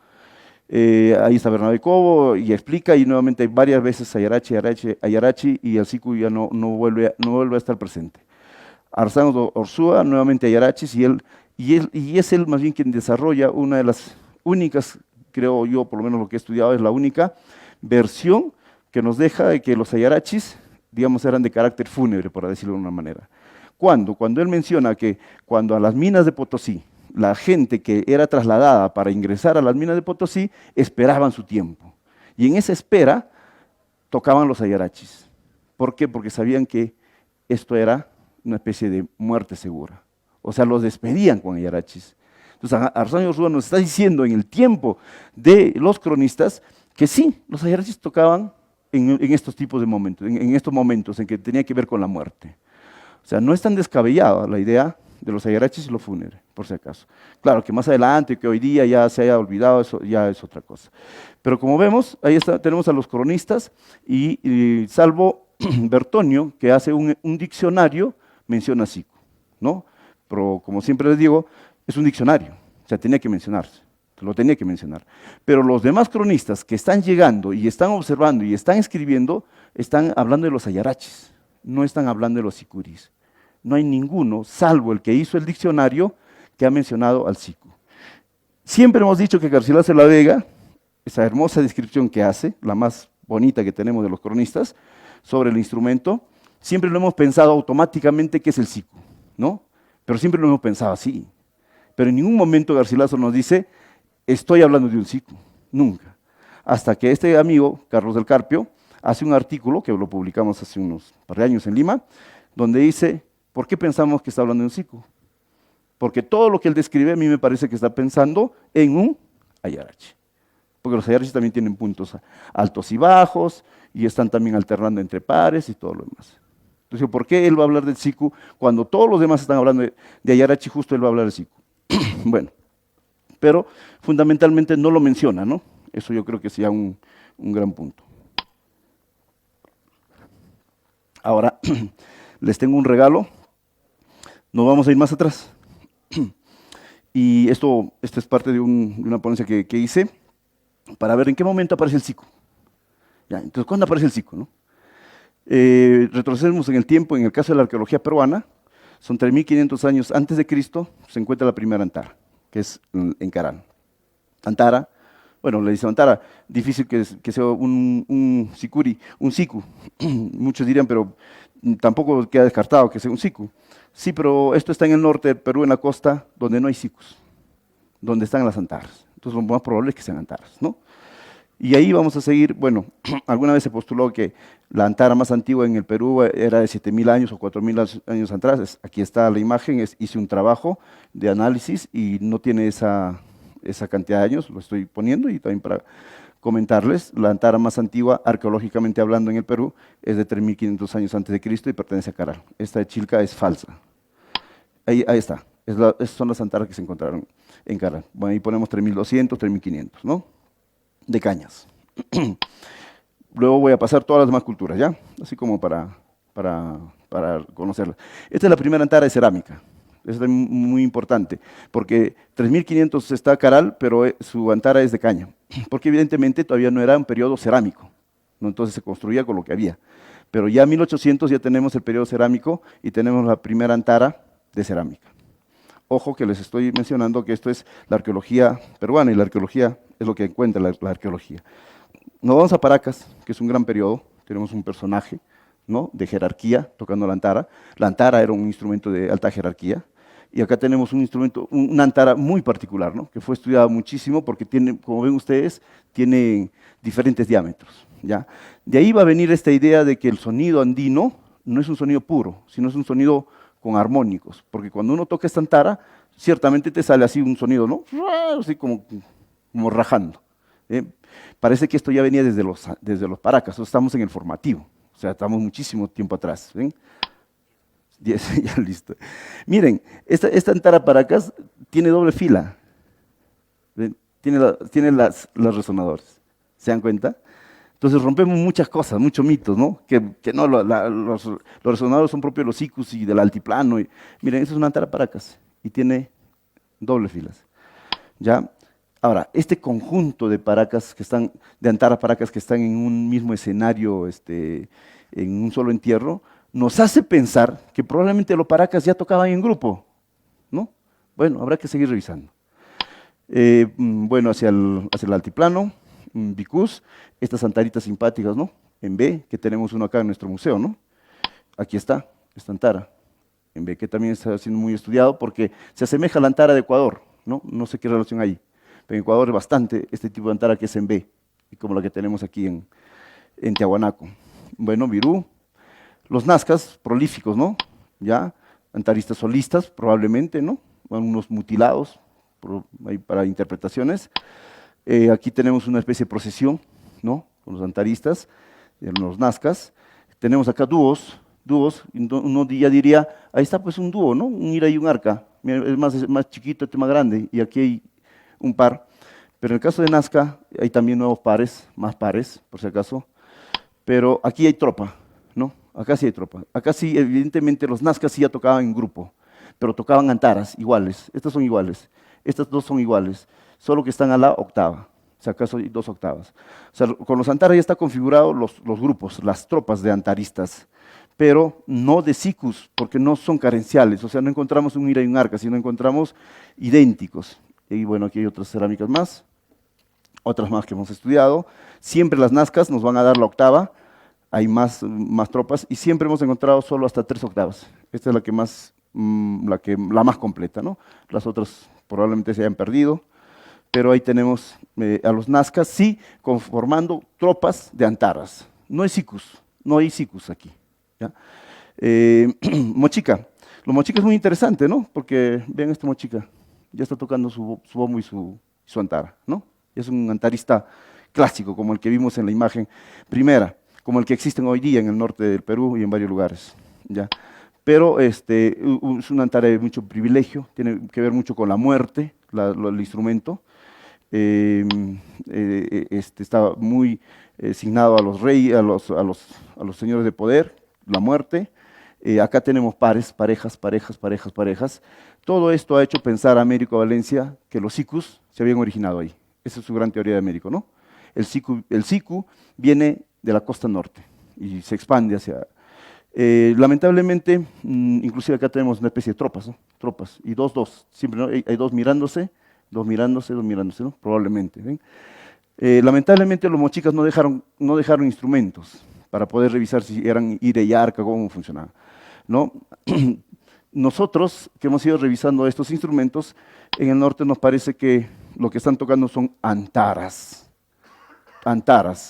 Ahí está Bernabé Cobo y explica, y nuevamente varias veces ayarachi, y el sicu ya no vuelve a estar presente. Arzán Orsúa, nuevamente ayarachis, y es él más bien quien desarrolla una de las únicas, creo yo, por lo menos lo que he estudiado, es la única versión que nos deja de que los ayarachis, digamos, eran de carácter fúnebre, por decirlo de una manera. ¿Cuándo? Cuando él menciona que cuando a las minas de Potosí, la gente que era trasladada para ingresar a las minas de Potosí esperaban su tiempo. Y en esa espera tocaban los ayarachis. ¿Por qué? Porque sabían que esto era una especie de muerte segura. O sea, los despedían con ayarachis. Entonces, Arzán Orsúa nos está diciendo en el tiempo de los cronistas que sí, los ayarachis tocaban en estos tipos de momentos, en estos momentos en que tenía que ver con la muerte. O sea, no es tan descabellada la idea de los ayarachis y lo fúnebre, por si acaso. Claro que más adelante, que hoy día ya se haya olvidado, eso ya es otra cosa. Pero como vemos, ahí está, tenemos a los cronistas y salvo Bertonio, que hace un diccionario, menciona Sicu, ¿no? Pero como siempre les digo, es un diccionario, o sea, tenía que mencionarse, lo tenía que mencionar. Pero los demás cronistas que están llegando y están observando y están escribiendo, están hablando de los ayarachis, no están hablando de los sicuris. No hay ninguno, salvo el que hizo el diccionario, que ha mencionado al sicu. Siempre hemos dicho que Garcilaso de la Vega, esa hermosa descripción que hace, la más bonita que tenemos de los cronistas, sobre el instrumento, siempre lo hemos pensado automáticamente que es el sicu, ¿no? Pero siempre lo hemos pensado así. Pero en ningún momento Garcilaso nos dice, estoy hablando de un sicu, nunca. Hasta que este amigo, Carlos del Carpio, hace un artículo, que lo publicamos hace unos par de años en Lima, donde dice, ¿por qué pensamos que está hablando de un sicu? Porque todo lo que él describe a mí me parece que está pensando en un ayarachi. Porque los ayarachis también tienen puntos altos y bajos, y están también alternando entre pares y todo lo demás. Entonces, ¿por qué él va a hablar del sicu cuando todos los demás están hablando de ayarachi, justo él va a hablar del sicu? Bueno, pero fundamentalmente no lo menciona, ¿no? Eso yo creo que sería un gran punto. Ahora, les tengo un regalo. Nos vamos a ir más atrás. Y esto es parte de una ponencia que hice para ver en qué momento aparece el sicu. Ya, entonces, ¿cuándo aparece el sicu, no? Retrocedemos en el tiempo, en el caso de la arqueología peruana, son 3.500 años antes de Cristo, se encuentra la primera antara, que es en Caral. Antara, bueno, le dice antara, difícil que sea un sicuri, un sicu. Muchos dirían, pero tampoco queda descartado que sea un sicu. Sí, pero esto está en el norte del Perú, en la costa, donde no hay sicus, donde están las antaras. Entonces lo más probable es que sean antaras, ¿no? Y ahí vamos a seguir, bueno, alguna vez se postuló que la antara más antigua en el Perú era de 7.000 años o 4.000 años atrás. Aquí está la imagen, hice un trabajo de análisis y no tiene esa cantidad de años, lo estoy poniendo y también para comentarles, la antara más antigua, arqueológicamente hablando en el Perú, es de 3.500 años antes de Cristo y pertenece a Caral. Esta de Chilca es falsa. Ahí está, esas son las antaras que se encontraron en Caral. Bueno, ahí ponemos 3.200, 3.500, ¿no? De cañas. Luego voy a pasar todas las demás culturas, ¿ya? Así como para conocerlas. Esta es la primera antara de cerámica. Eso es muy importante, porque 3.500 está Caral, pero su antara es de caña, porque evidentemente todavía no era un periodo cerámico, ¿no? Entonces se construía con lo que había. Pero ya en 1800 ya tenemos el periodo cerámico y tenemos la primera antara de cerámica. Ojo que les estoy mencionando que esto es la arqueología peruana y la arqueología es lo que encuentra la arqueología. Nos vamos a Paracas, que es un gran periodo, tenemos un personaje, ¿no?, de jerarquía tocando la antara. La antara era un instrumento de alta jerarquía y acá tenemos un instrumento, una antara muy particular, ¿no?, que fue estudiada muchísimo porque tiene, como ven ustedes, tiene diferentes diámetros, ¿ya? De ahí va a venir esta idea de que el sonido andino no es un sonido puro, sino es un sonido con armónicos, porque cuando uno toca esta antara, ciertamente te sale así un sonido, ¿no?, así como rajando. Parece que esto ya venía desde los Paracas, estamos en el formativo, o sea, estamos muchísimo tiempo atrás, ¿ven? Ya listo. Miren, esta antara Paracas tiene doble fila, ¿ven? Tiene los resonadores, ¿se dan cuenta? Entonces rompemos muchas cosas, muchos mitos, ¿no? Que no, los resonadores son propios de los sicus y del altiplano. Miren, esa es una antara Paracas y tiene doble filas, ¿ya? Ahora, este conjunto de paracas de antara Paracas que están en un mismo escenario, en un solo entierro, nos hace pensar que probablemente los Paracas ya tocaban en grupo, ¿no? Bueno, habrá que seguir revisando. Bueno, hacia el altiplano, Vicús, estas antaritas simpáticas, ¿no?, en B, que tenemos uno acá en nuestro museo, ¿no? Aquí está, esta antara, en B, que también está siendo muy estudiado porque se asemeja a la antara de Ecuador, ¿no? No sé qué relación hay. Pero en Ecuador es bastante este tipo de antara que es en B, como la que tenemos aquí en Tiahuanaco. Bueno, Virú, los nazcas prolíficos, ¿no? Ya, antaristas solistas, probablemente, ¿no? Unos mutilados para interpretaciones. Aquí tenemos una especie de procesión, ¿no?, con los antaristas, los nazcas. Tenemos acá dúos dúos, uno ya diría, ahí está pues un dúo, ¿no? Un ira y un arca. Mira, es más chiquito, este más grande, y aquí hay un par. Pero en el caso de Nazca, hay también nuevos pares, más pares, por si acaso. Pero aquí hay tropa, ¿no? Acá sí hay tropa. Acá sí, evidentemente, los Nazca sí ya tocaban en grupo, pero tocaban antaras iguales. Estas son iguales. Estas dos son iguales, solo que están a la octava. Si acaso hay 2 octavas. O sea, con los antaras ya está configurado los grupos, las tropas de antaristas, pero no de sicus, porque no son carenciales. O sea, no encontramos un ira y un arca, sino encontramos idénticos. Y bueno, aquí hay otras cerámicas más, otras más que hemos estudiado. Siempre las nazcas nos van a dar la octava, hay más tropas, y siempre hemos encontrado solo hasta 3 octavas. Esta es la que más, la más completa, ¿no? Las otras probablemente se hayan perdido, pero ahí tenemos a los nazcas, sí, conformando tropas de antaras. No hay sicus, no hay sicus aquí, ¿ya? Mochica. Lo mochica es muy interesante, ¿no? Porque vean este mochica, ya está tocando su bombo y su antara, ¿no? Es un antarista clásico, como el que vimos en la imagen primera, como el que existen hoy día en el norte del Perú y en varios lugares, ¿ya? Pero es un antara de mucho privilegio, tiene que ver mucho con la muerte, el instrumento. Está muy asignado a los reyes, a los señores de poder, la muerte. Acá tenemos pares, parejas. Todo esto ha hecho pensar a Américo Valencia que los sicus se habían originado ahí. Esa es su gran teoría de Américo, ¿no? El sicu viene de la costa norte y se expande hacia... lamentablemente, inclusive acá tenemos una especie de tropas, ¿no? Tropas, y dos, siempre, ¿no? Hay dos mirándose, ¿no? Probablemente, ¿ven? Lamentablemente los mochicas no dejaron instrumentos para poder revisar si eran ire y arca, cómo funcionaban, ¿no? Nosotros, que hemos ido revisando estos instrumentos, en el norte nos parece que lo que están tocando son antaras,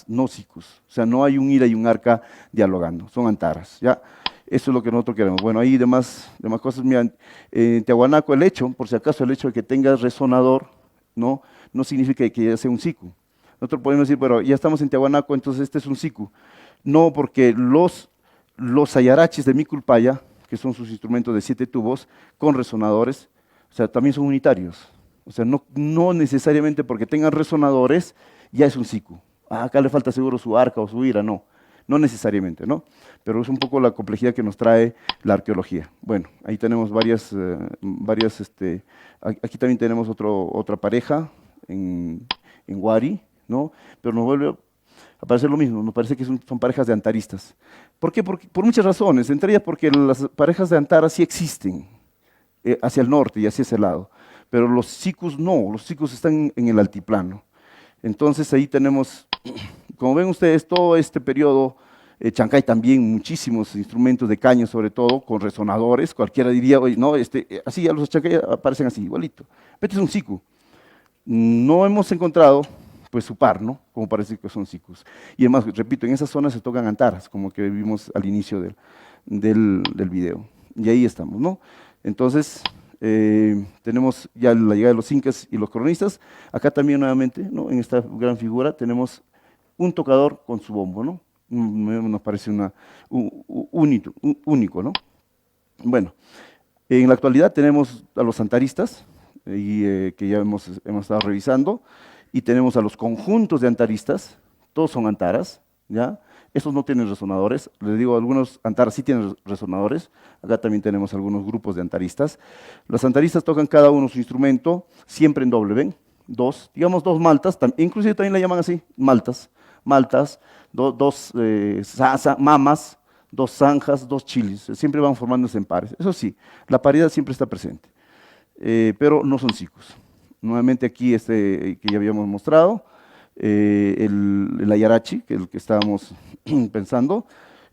no sicus. O sea, no hay un ira y un arca dialogando, son antaras, ¿ya? Eso es lo que nosotros queremos. Bueno, ahí demás cosas. Mira, en Tiahuanaco por si acaso, el hecho de que tengas resonador, no significa que ya sea un sicu. Nosotros podemos decir, pero ya estamos en Tiahuanaco, entonces este es un sicu. No, porque los ayarachis de Miculpaya, que son sus instrumentos de 7 tubos, con resonadores, o sea, también son unitarios. O sea, no necesariamente porque tengan resonadores, ya es un sicu. Acá le falta seguro su arca o su ira, no necesariamente, ¿no? Pero es un poco la complejidad que nos trae la arqueología. Bueno, ahí tenemos varias aquí también tenemos otra pareja en Huari, ¿no? Pero nos vuelve a aparecer lo mismo, nos parece que son parejas de antaristas. ¿Por qué? Por muchas razones, entre ellas porque las parejas de antara sí existen hacia el norte y hacia ese lado, pero los sicus no, los sicus están en el altiplano. Entonces ahí tenemos, como ven ustedes, todo este periodo, Chancay también, muchísimos instrumentos de caña sobre todo, con resonadores, cualquiera diría, oye, no, así a los Chancay aparecen así, igualito. Este es un sicu. No hemos encontrado pues su par, ¿no? Como parece que son sicus. Y además, repito, en esa zona se tocan antaras, como que vimos al inicio del video. Y ahí estamos, ¿no? Entonces, tenemos ya la llegada de los incas y los cronistas. Acá también nuevamente, ¿no? En esta gran figura tenemos un tocador con su bombo, ¿no? Nos parece único, ¿no? Bueno, en la actualidad tenemos a los antaristas, que ya hemos estado revisando, y tenemos a los conjuntos de antaristas, todos son antaras, ¿ya? Estos no tienen resonadores, les digo, algunos antaras sí tienen resonadores, acá también tenemos algunos grupos de antaristas. Los antaristas tocan cada uno su instrumento, siempre en doble, ¿ven? Digamos dos maltas, inclusive también la llaman así, maltas, dos mamas, 2 zanjas, 2 chilis, siempre van formándose en pares. Eso sí, la paridad siempre está presente, pero no son sicus. Nuevamente aquí que ya habíamos mostrado, el ayarachi, que es el que estábamos pensando.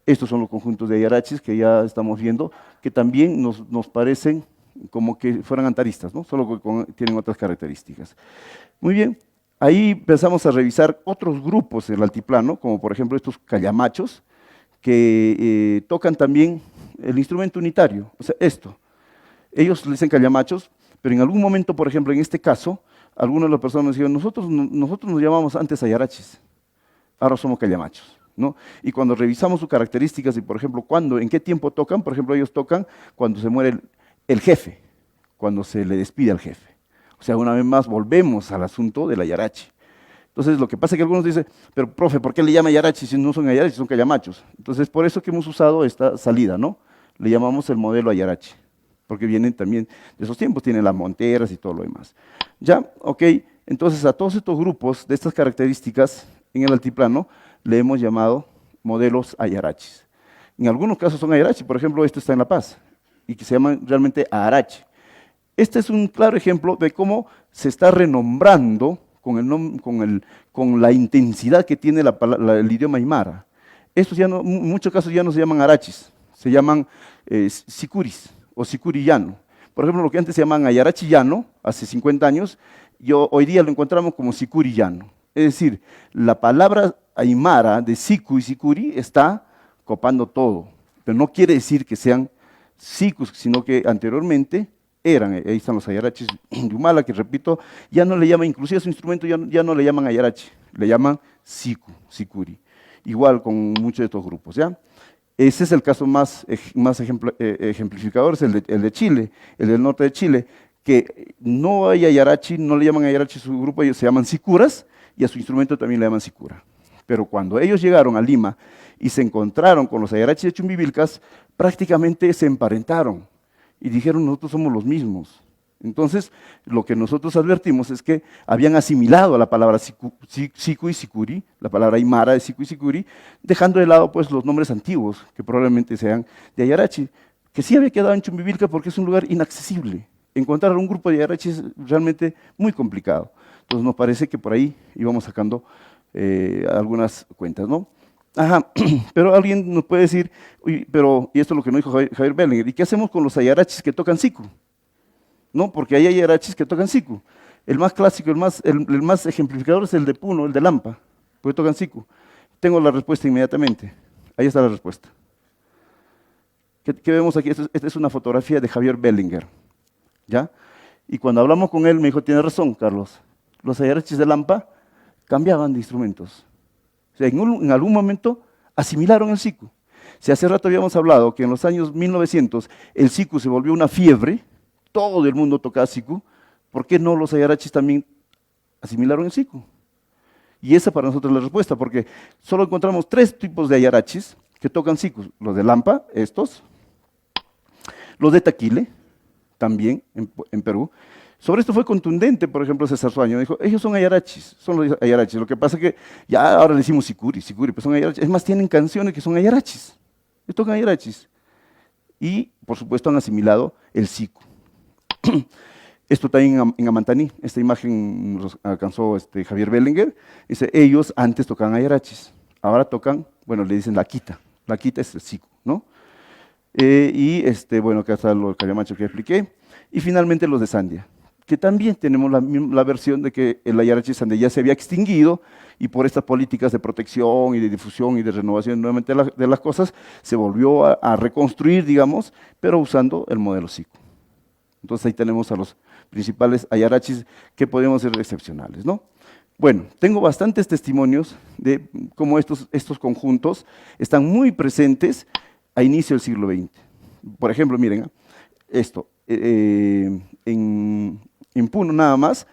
Estos son los conjuntos de ayarachis que ya estamos viendo, que también nos parecen como que fueran antaristas, ¿no? Solo que tienen otras características. Muy bien, ahí empezamos a revisar otros grupos en el altiplano, como por ejemplo estos callamachos, que tocan también el instrumento unitario, o sea, esto. Ellos le dicen callamachos, pero en algún momento, por ejemplo, en este caso, algunas de las personas nos dijeron, nosotros nos llamamos antes ayarachis, ahora somos callamachos, ¿no? Y cuando revisamos sus características y, por ejemplo, en qué tiempo tocan, por ejemplo, ellos tocan cuando se muere el jefe, cuando se le despide al jefe. O sea, una vez más volvemos al asunto de la Yarachi. Entonces, lo que pasa es que algunos dicen, pero profe, ¿por qué le llama Yarachi si no son Ayarachi, son Cayamachos? Entonces, por eso que hemos usado esta salida, ¿no? Le llamamos el modelo Ayarachi, porque vienen también de esos tiempos, tienen las monteras y todo lo demás. Ya, ok, entonces a todos estos grupos de estas características en el altiplano le hemos llamado modelos Ayarachis. En algunos casos son Ayarachi, por ejemplo, este está en La Paz, y que se llaman realmente Aarachi. Este es un claro ejemplo de cómo se está renombrando con la intensidad que tiene el idioma aymara. Estos ya no, en muchos casos ya no se llaman arachis, se llaman sicuris o sicurillano. Por ejemplo, lo que antes se llamaban ayarachillano, hace 50 años, hoy día lo encontramos como sicurillano. Es decir, la palabra aymara de sicu y sicuri está copando todo, pero no quiere decir que sean sicus, sino que anteriormente eran, ahí están los ayarachis de Humala, que repito, ya no le llaman, inclusive a su instrumento ya no le llaman ayarachi, le llaman sicu, sicuri. Igual con muchos de estos grupos, ¿ya? Ese es el caso más ejemplificador, es el de Chile, el del norte de Chile, que no hay ayarachi, no le llaman ayarachi a su grupo, ellos se llaman sicuras, y a su instrumento también le llaman sicura. Pero cuando ellos llegaron a Lima y se encontraron con los ayarachis de Chumbivilcas, prácticamente se emparentaron y dijeron, nosotros somos los mismos. Entonces, lo que nosotros advertimos es que habían asimilado a la palabra sicu y sicuri, la palabra aymara de sicu y sicuri, dejando de lado pues, los nombres antiguos, que probablemente sean de ayarachi, que sí había quedado en Chumbivilca porque es un lugar inaccesible. Encontrar un grupo de ayarachi es realmente muy complicado. Entonces, nos parece que por ahí íbamos sacando algunas cuentas, ¿no? Ajá, pero alguien nos puede decir, uy, pero, y esto es lo que nos dijo Javier Bellinger, ¿y qué hacemos con los ayarachis que tocan siku? ¿No? Porque hay ayarachis que tocan siku. El más clásico, el más ejemplificador es el de Puno, el de Lampa, porque tocan siku. Tengo la respuesta inmediatamente. Ahí está la respuesta. ¿Qué vemos aquí? Esta es una fotografía de Javier Bellinger, ¿ya? Y cuando hablamos con él me dijo, tiene razón, Carlos, los ayarachis de Lampa cambiaban de instrumentos. O sea, en algún momento asimilaron el siku. Si hace rato habíamos hablado que en los años 1900 el siku se volvió una fiebre, todo el mundo tocaba siku, ¿por qué no los ayarachis también asimilaron el siku? Y esa para nosotros es la respuesta, porque solo encontramos 3 tipos de ayarachis que tocan siku. Los de Lampa, estos, los de Taquile, también en Perú. Sobre esto fue contundente, por ejemplo, César Suaño, dijo, ellos son ayarachis, son los ayarachis, lo que pasa es que ya ahora le decimos sicuri, pues son ayarachis, es más, tienen canciones que son ayarachis, ellos tocan ayarachis, y por supuesto han asimilado el siku. Esto también en Amantaní, esta imagen nos alcanzó Javier Bellinger, dice, ellos antes tocaban ayarachis, ahora tocan, bueno, le dicen la quita es el siku, ¿no? Bueno, acá está lo Cayamacho que expliqué, y finalmente los de Sandia, que también tenemos la versión de que el ayarachi Sandia ya se había extinguido y por estas políticas de protección y de difusión y de renovación nuevamente de las cosas, se volvió a reconstruir, digamos, pero usando el modelo siku. Entonces ahí tenemos a los principales ayarachis que podemos ser excepcionales, ¿no? Bueno, tengo bastantes testimonios de cómo estos conjuntos están muy presentes a inicio del siglo XX. Por ejemplo, miren, esto, en Puno nada más,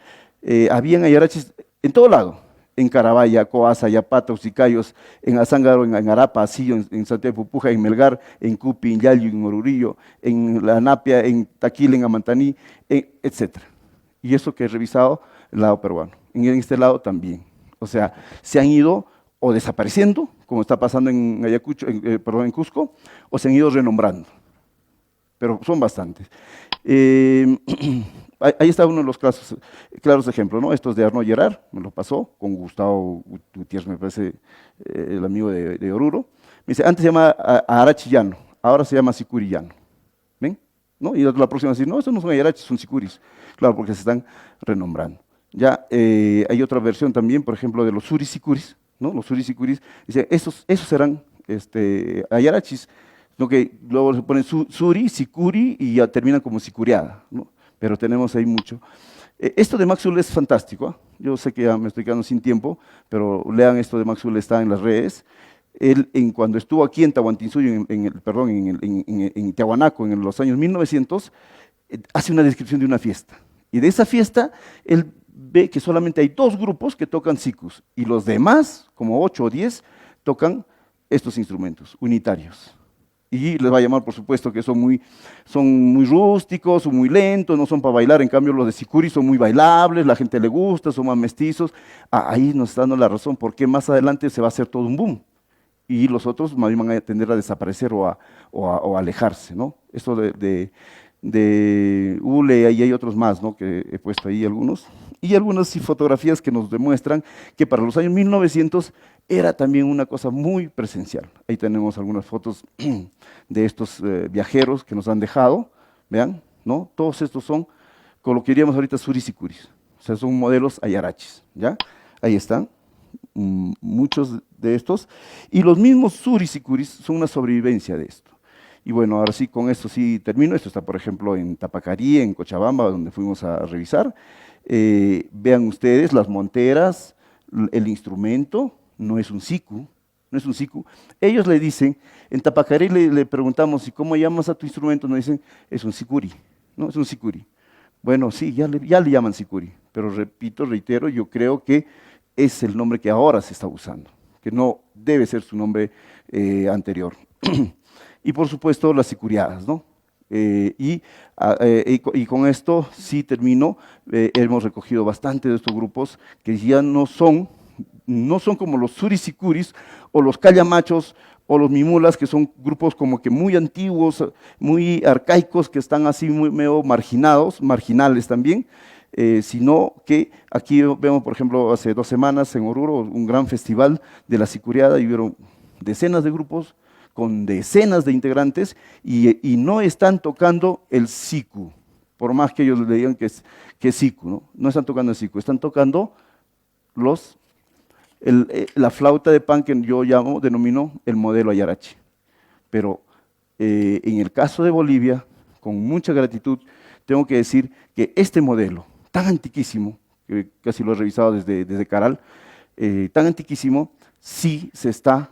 habían ayarachis en todo lado, en Carabaya, Coasa, Yapata, Usicayos, en Azángaro, en Arapa, Asillo, en Santiago de Pupuja, en Melgar, en Cupi, en Yayu, en Orurillo, en La Napia, en Taquil, en Amantaní, etc. Y eso que he revisado el lado peruano. En este lado también. O sea, se han ido o desapareciendo, como está pasando en Ayacucho, en Cusco, o se han ido renombrando. Pero son bastantes. Ahí está uno de los claros ejemplos, ¿no? Estos de Arnaud Gerard, me lo pasó, con Gustavo Gutiérrez, me parece, el amigo de Oruro. Me dice, antes se llama Arachillano, ahora se llama Sicurillano. ¿Ven? ¿No? Y la próxima dice, no, estos no son ayarachis, son sicuris. Claro, porque se están renombrando. Ya hay otra versión también, por ejemplo, de los surisicuris, ¿no? Los surisicuris, dice, esos serán ayarachis, ¿no? Que luego se ponen suri, sicuri y ya terminan como sicuriada, ¿no? Pero tenemos ahí mucho. Esto de Maxwell es fantástico, ¿eh? Yo sé que ya me estoy quedando sin tiempo, pero lean esto de Maxwell, está en las redes. él cuando estuvo aquí en Tahuantinsuyo, en Tiahuanaco, en los años 1900, hace una descripción de una fiesta. Y de esa fiesta, él ve que solamente hay 2 grupos que tocan sikus, y los demás, como 8 o 10, tocan estos instrumentos unitarios. Y les va a llamar, por supuesto, que son muy rústicos, son muy lentos, no son para bailar. En cambio, los de sicuri son muy bailables, la gente le gusta, son más mestizos. Ahí nos está dando la razón por qué más adelante se va a hacer todo un boom. Y los otros más bien van a tender a desaparecer o a alejarse, ¿no? Esto de Ule, y hay otros más, ¿no? Que he puesto ahí algunos. Y algunas sí, fotografías que nos demuestran que para los años 1900 era también una cosa muy presencial. Ahí tenemos algunas fotos de estos viajeros que nos han dejado, vean, ¿no? Todos estos son, con lo que diríamos ahorita, surisicuris, o sea, son modelos ayarachis, ¿ya? Ahí están, muchos de estos, y los mismos surisicuris son una sobrevivencia de esto. Y bueno, ahora sí, con esto sí termino. Esto está, por ejemplo, en Tapacarí, en Cochabamba, donde fuimos a revisar. Vean ustedes las monteras, el instrumento, no es un siku, no es un siku. Ellos le dicen, en Tapacarí le preguntamos, ¿y cómo llamas a tu instrumento? Nos dicen, es un sicuri, ¿no? Es un sicuri. Bueno, sí, ya le llaman sicuri, pero reitero, yo creo que es el nombre que ahora se está usando, que no debe ser su nombre anterior. Y por supuesto las sicuriadas, ¿no? Y con esto sí termino. Hemos recogido bastante de estos grupos que ya no son como los surisicuris o los callamachos o los mimulas, que son grupos como que muy antiguos, muy arcaicos, que están así muy medio marginales también, sino que aquí vemos, por ejemplo, hace 2 semanas en Oruro, un gran festival de la sicuriada, y hubieron decenas de grupos con decenas de integrantes, y no están tocando el siku, por más que ellos le digan que es siku, ¿no? No están tocando el siku, están tocando la flauta de pan, que yo denomino el modelo ayarachi. Pero en el caso de Bolivia, con mucha gratitud, tengo que decir que este modelo, tan antiquísimo, que casi lo he revisado desde Caral, tan antiquísimo, sí se está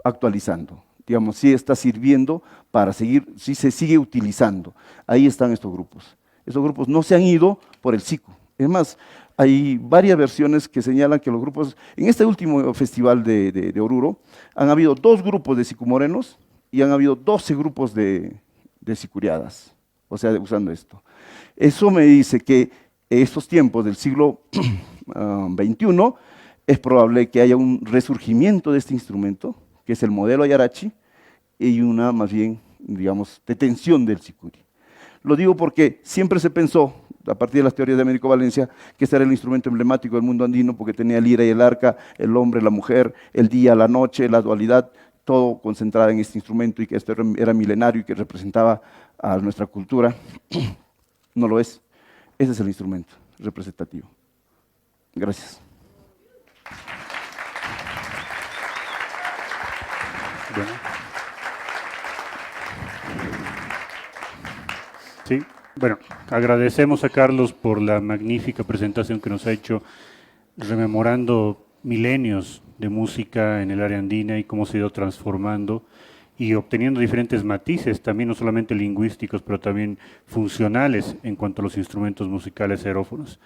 actualizando. Digamos, sí está sirviendo para seguir, sí se sigue utilizando. Ahí están estos grupos. Estos grupos no se han ido por el siku. Es más, hay varias versiones que señalan que los grupos, en este último festival de Oruro, han habido 2 grupos de sikumorenos y han habido 12 grupos de sicuriadas, o sea, usando esto. Eso me dice que en estos tiempos del siglo XXI es probable que haya un resurgimiento de este instrumento, que es el modelo ayarachi, y una más bien, digamos, detención del sicuri. Lo digo porque siempre se pensó, a partir de las teorías de Américo Valencia, que este era el instrumento emblemático del mundo andino, porque tenía el lira y el arca, el hombre, la mujer, el día, la noche, la dualidad, todo concentrado en este instrumento, y que esto era milenario y que representaba a nuestra cultura. No lo es. Ese es el instrumento representativo. Gracias. Bueno. Sí, bueno, agradecemos a Carlos por la magnífica presentación que nos ha hecho, rememorando milenios de música en el área andina y cómo se ha ido transformando y obteniendo diferentes matices, también no solamente lingüísticos, pero también funcionales en cuanto a los instrumentos musicales aerófonos.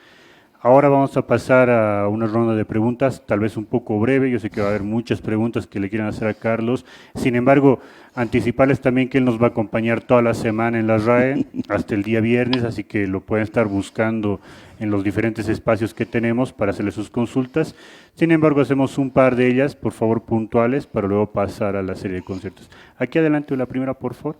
Ahora vamos a pasar a una ronda de preguntas, tal vez un poco breve. Yo sé que va a haber muchas preguntas que le quieran hacer a Carlos. Sin embargo, anticiparles también que él nos va a acompañar toda la semana en la RAE, hasta el día viernes, así que lo pueden estar buscando en los diferentes espacios que tenemos para hacerle sus consultas. Sin embargo, hacemos un par de ellas, por favor, puntuales, para luego pasar a la serie de conciertos. Aquí adelante la primera, por favor.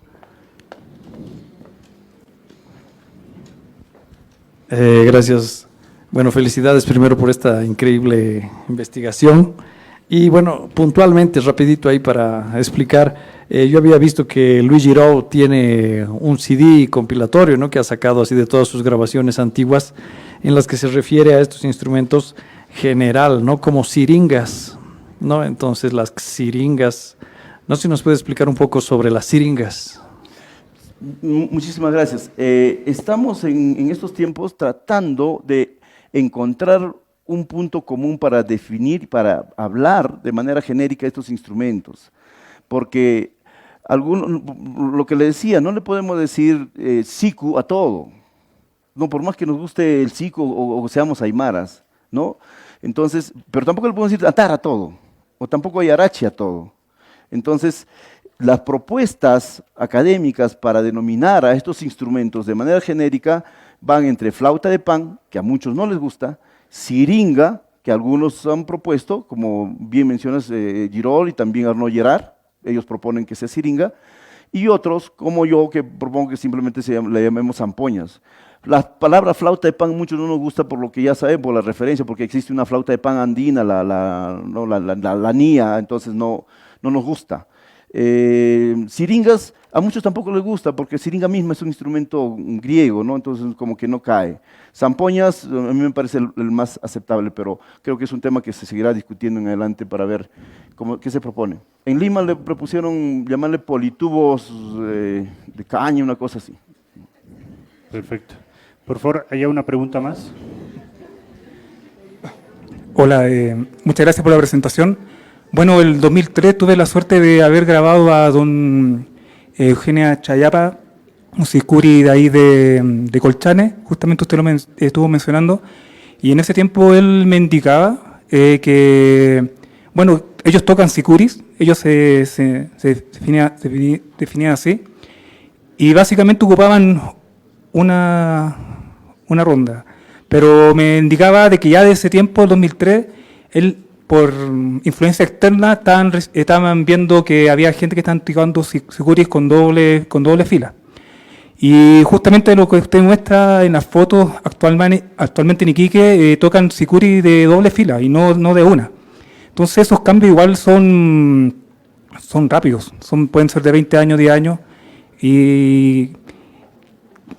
Gracias. Bueno, felicidades primero por esta increíble investigación. Y bueno, puntualmente, rapidito ahí para explicar, yo había visto que Luis Giraud tiene un CD compilatorio, ¿no?, que ha sacado así de todas sus grabaciones antiguas, en las que se refiere a estos instrumentos general, ¿no?, como siringas, ¿no? Entonces las siringas, no sé si nos puede explicar un poco sobre las siringas. Muchísimas gracias. Estamos en estos tiempos tratando de encontrar un punto común para definir, para hablar de manera genérica estos instrumentos. Porque lo que le decía, no le podemos decir siku a todo. No, por más que nos guste el siku o seamos aymaras, ¿no? Entonces, pero tampoco le podemos decir atar a todo, o tampoco ayarachi a todo. Entonces, las propuestas académicas para denominar a estos instrumentos de manera genérica van entre flauta de pan, que a muchos no les gusta, siringa, que algunos han propuesto, como bien mencionas Girol y también Arnaud Gerard, ellos proponen que sea siringa, y otros, como yo, que propongo que simplemente le llamemos zampoñas. La palabra flauta de pan a muchos no nos gusta por lo que ya saben, por la referencia, porque existe una flauta de pan andina, la nia, entonces no nos gusta. Siringas a muchos tampoco les gusta, porque siringa misma es un instrumento griego, ¿no? Entonces como que no cae. Zampoñas a mí me parece el más aceptable, pero creo que es un tema que se seguirá discutiendo en adelante para ver qué se propone. En Lima le propusieron llamarle politubos de caña, una cosa así. Perfecto. Por favor, ¿hay una pregunta más? Hola, muchas gracias por la presentación. Bueno, el 2003 tuve la suerte de haber grabado a don Eugenia Chayapa, un sicuri de ahí de Colchane, justamente usted lo estuvo mencionando, y en ese tiempo él me indicaba que, bueno, ellos tocan sicuris, ellos se definían así, y básicamente ocupaban una ronda, pero me indicaba de que ya de ese tiempo, el 2003, él, por influencia externa, estaban viendo que había gente que estaban tocando sicuris con doble fila. Y justamente lo que usted muestra en las fotos, actualmente en Iquique, tocan sicuri de doble fila y no de una. Entonces esos cambios igual son rápidos, pueden ser de 20 años, 10 años, y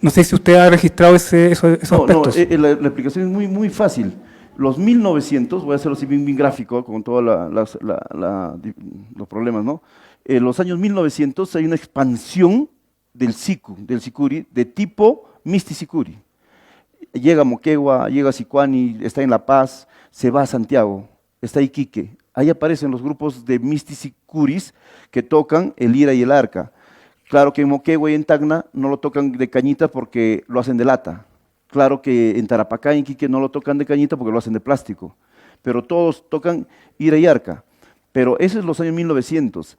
no sé si usted ha registrado esos aspectos. No, la explicación es muy, muy fácil. Los 1900, voy a hacerlo así bien gráfico, con todos los problemas, ¿no? En los años 1900 hay una expansión del sicuri, de tipo mistisicuri. Llega a Moquegua, llega a Sicuani, está en La Paz, se va a Santiago, está Iquique. Ahí aparecen los grupos de mistisicuris que tocan el lira y el arca. Claro que en Moquegua y en Tacna no lo tocan de cañita porque lo hacen de lata. Claro que en Tarapacá y en Iquique no lo tocan de cañita porque lo hacen de plástico. Pero todos tocan lira y arca. Pero eso es los años 1900.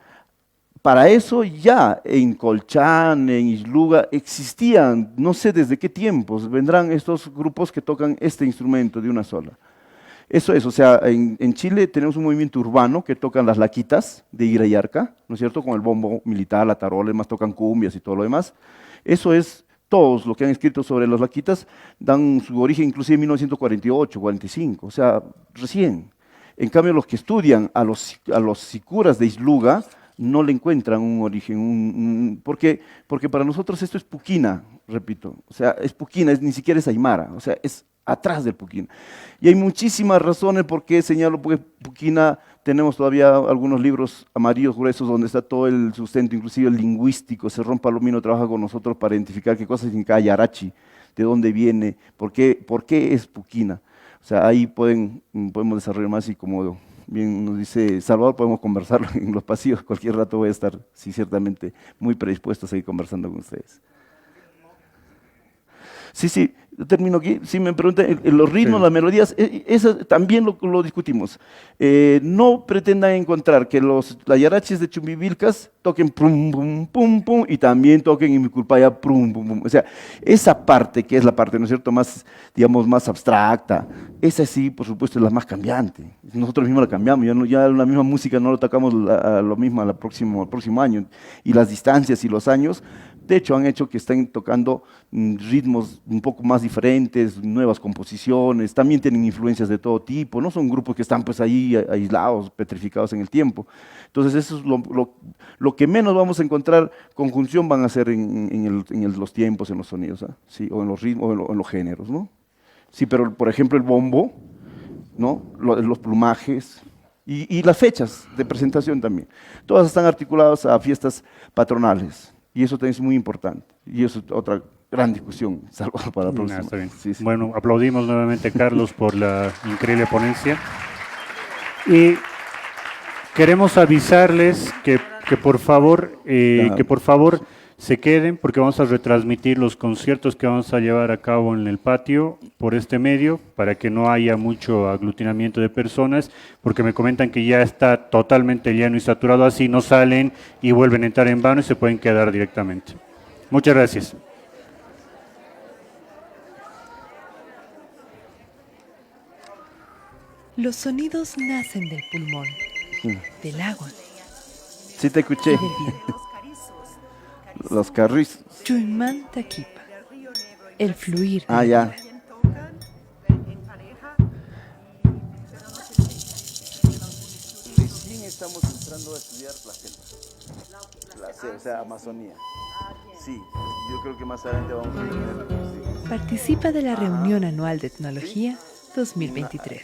Para eso ya en Colchán, en Isluga, existían, no sé desde qué tiempos, vendrán estos grupos que tocan este instrumento de una sola. Eso es, o sea, en Chile tenemos un movimiento urbano que tocan las laquitas de ira y arca, ¿no es cierto? Con el bombo militar, la tarola, además tocan cumbias y todo lo demás. Eso es, todos los que han escrito sobre las laquitas dan su origen inclusive en 1948, 45, o sea, recién. En cambio, los que estudian a los sicuras de Isluga no le encuentran un origen, porque para nosotros esto es puquina, repito, o sea, es puquina, ni siquiera es aymara, o sea, es atrás del puquina. Y hay muchísimas razones por qué señalo, porque puquina, tenemos todavía algunos libros amarillos gruesos donde está todo el sustento, inclusive el lingüístico. Serrón Palomino trabaja con nosotros para identificar qué cosa significa yarachi, de dónde viene, por qué es puquina. O sea, ahí podemos desarrollar más y como bien nos dice Salvador, podemos conversarlo en los pasillos. Cualquier rato voy a estar, sí, ciertamente, muy predispuesto a seguir conversando con ustedes. Sí, termino aquí. Si me preguntan, los ritmos, sí, las melodías, eso también lo discutimos. No pretendan encontrar que los yarachis de Chumbivilcas toquen pum, pum, pum, pum, y también toquen en Miculpaya pum, pum, pum. O sea, esa parte que es la parte, ¿no es cierto?, más, digamos, más abstracta, esa sí, por supuesto, es la más cambiante. Nosotros mismos la cambiamos, ya la misma música no lo tocamos lo mismo al próximo año. Y las distancias y los años, de hecho, han hecho que estén tocando ritmos un poco más diferentes, nuevas composiciones, también tienen influencias de todo tipo, no son grupos que están pues ahí aislados, petrificados en el tiempo. Entonces eso es lo que menos vamos a encontrar conjunción van a ser en los tiempos, en los sonidos, ¿eh? Sí, o en los ritmos, o en los géneros, ¿no? Sí, pero por ejemplo el bombo, ¿no? Los plumajes y las fechas de presentación también, todas están articuladas a fiestas patronales. Y eso también es muy importante. Y eso es otra gran discusión, salvo para la próxima. Está bien. Sí, sí. Bueno, aplaudimos nuevamente a Carlos por la increíble ponencia. Y queremos avisarles que por favor, se queden porque vamos a retransmitir los conciertos que vamos a llevar a cabo en el patio por este medio para que no haya mucho aglutinamiento de personas, porque me comentan que ya está totalmente lleno y saturado, así no salen y vuelven a entrar en vano y se pueden quedar directamente. Muchas gracias. Los sonidos nacen del pulmón, del agua Sí te y escuché. del viento. Los carrizos. Chuyman Taquipa, el fluir. de Ah, la ya. vida. Recién estamos entrando a estudiar la selva. O sea, Amazonía. Sí, yo creo que más adelante vamos a tener. Participa de la reunión anual de etnología 2023.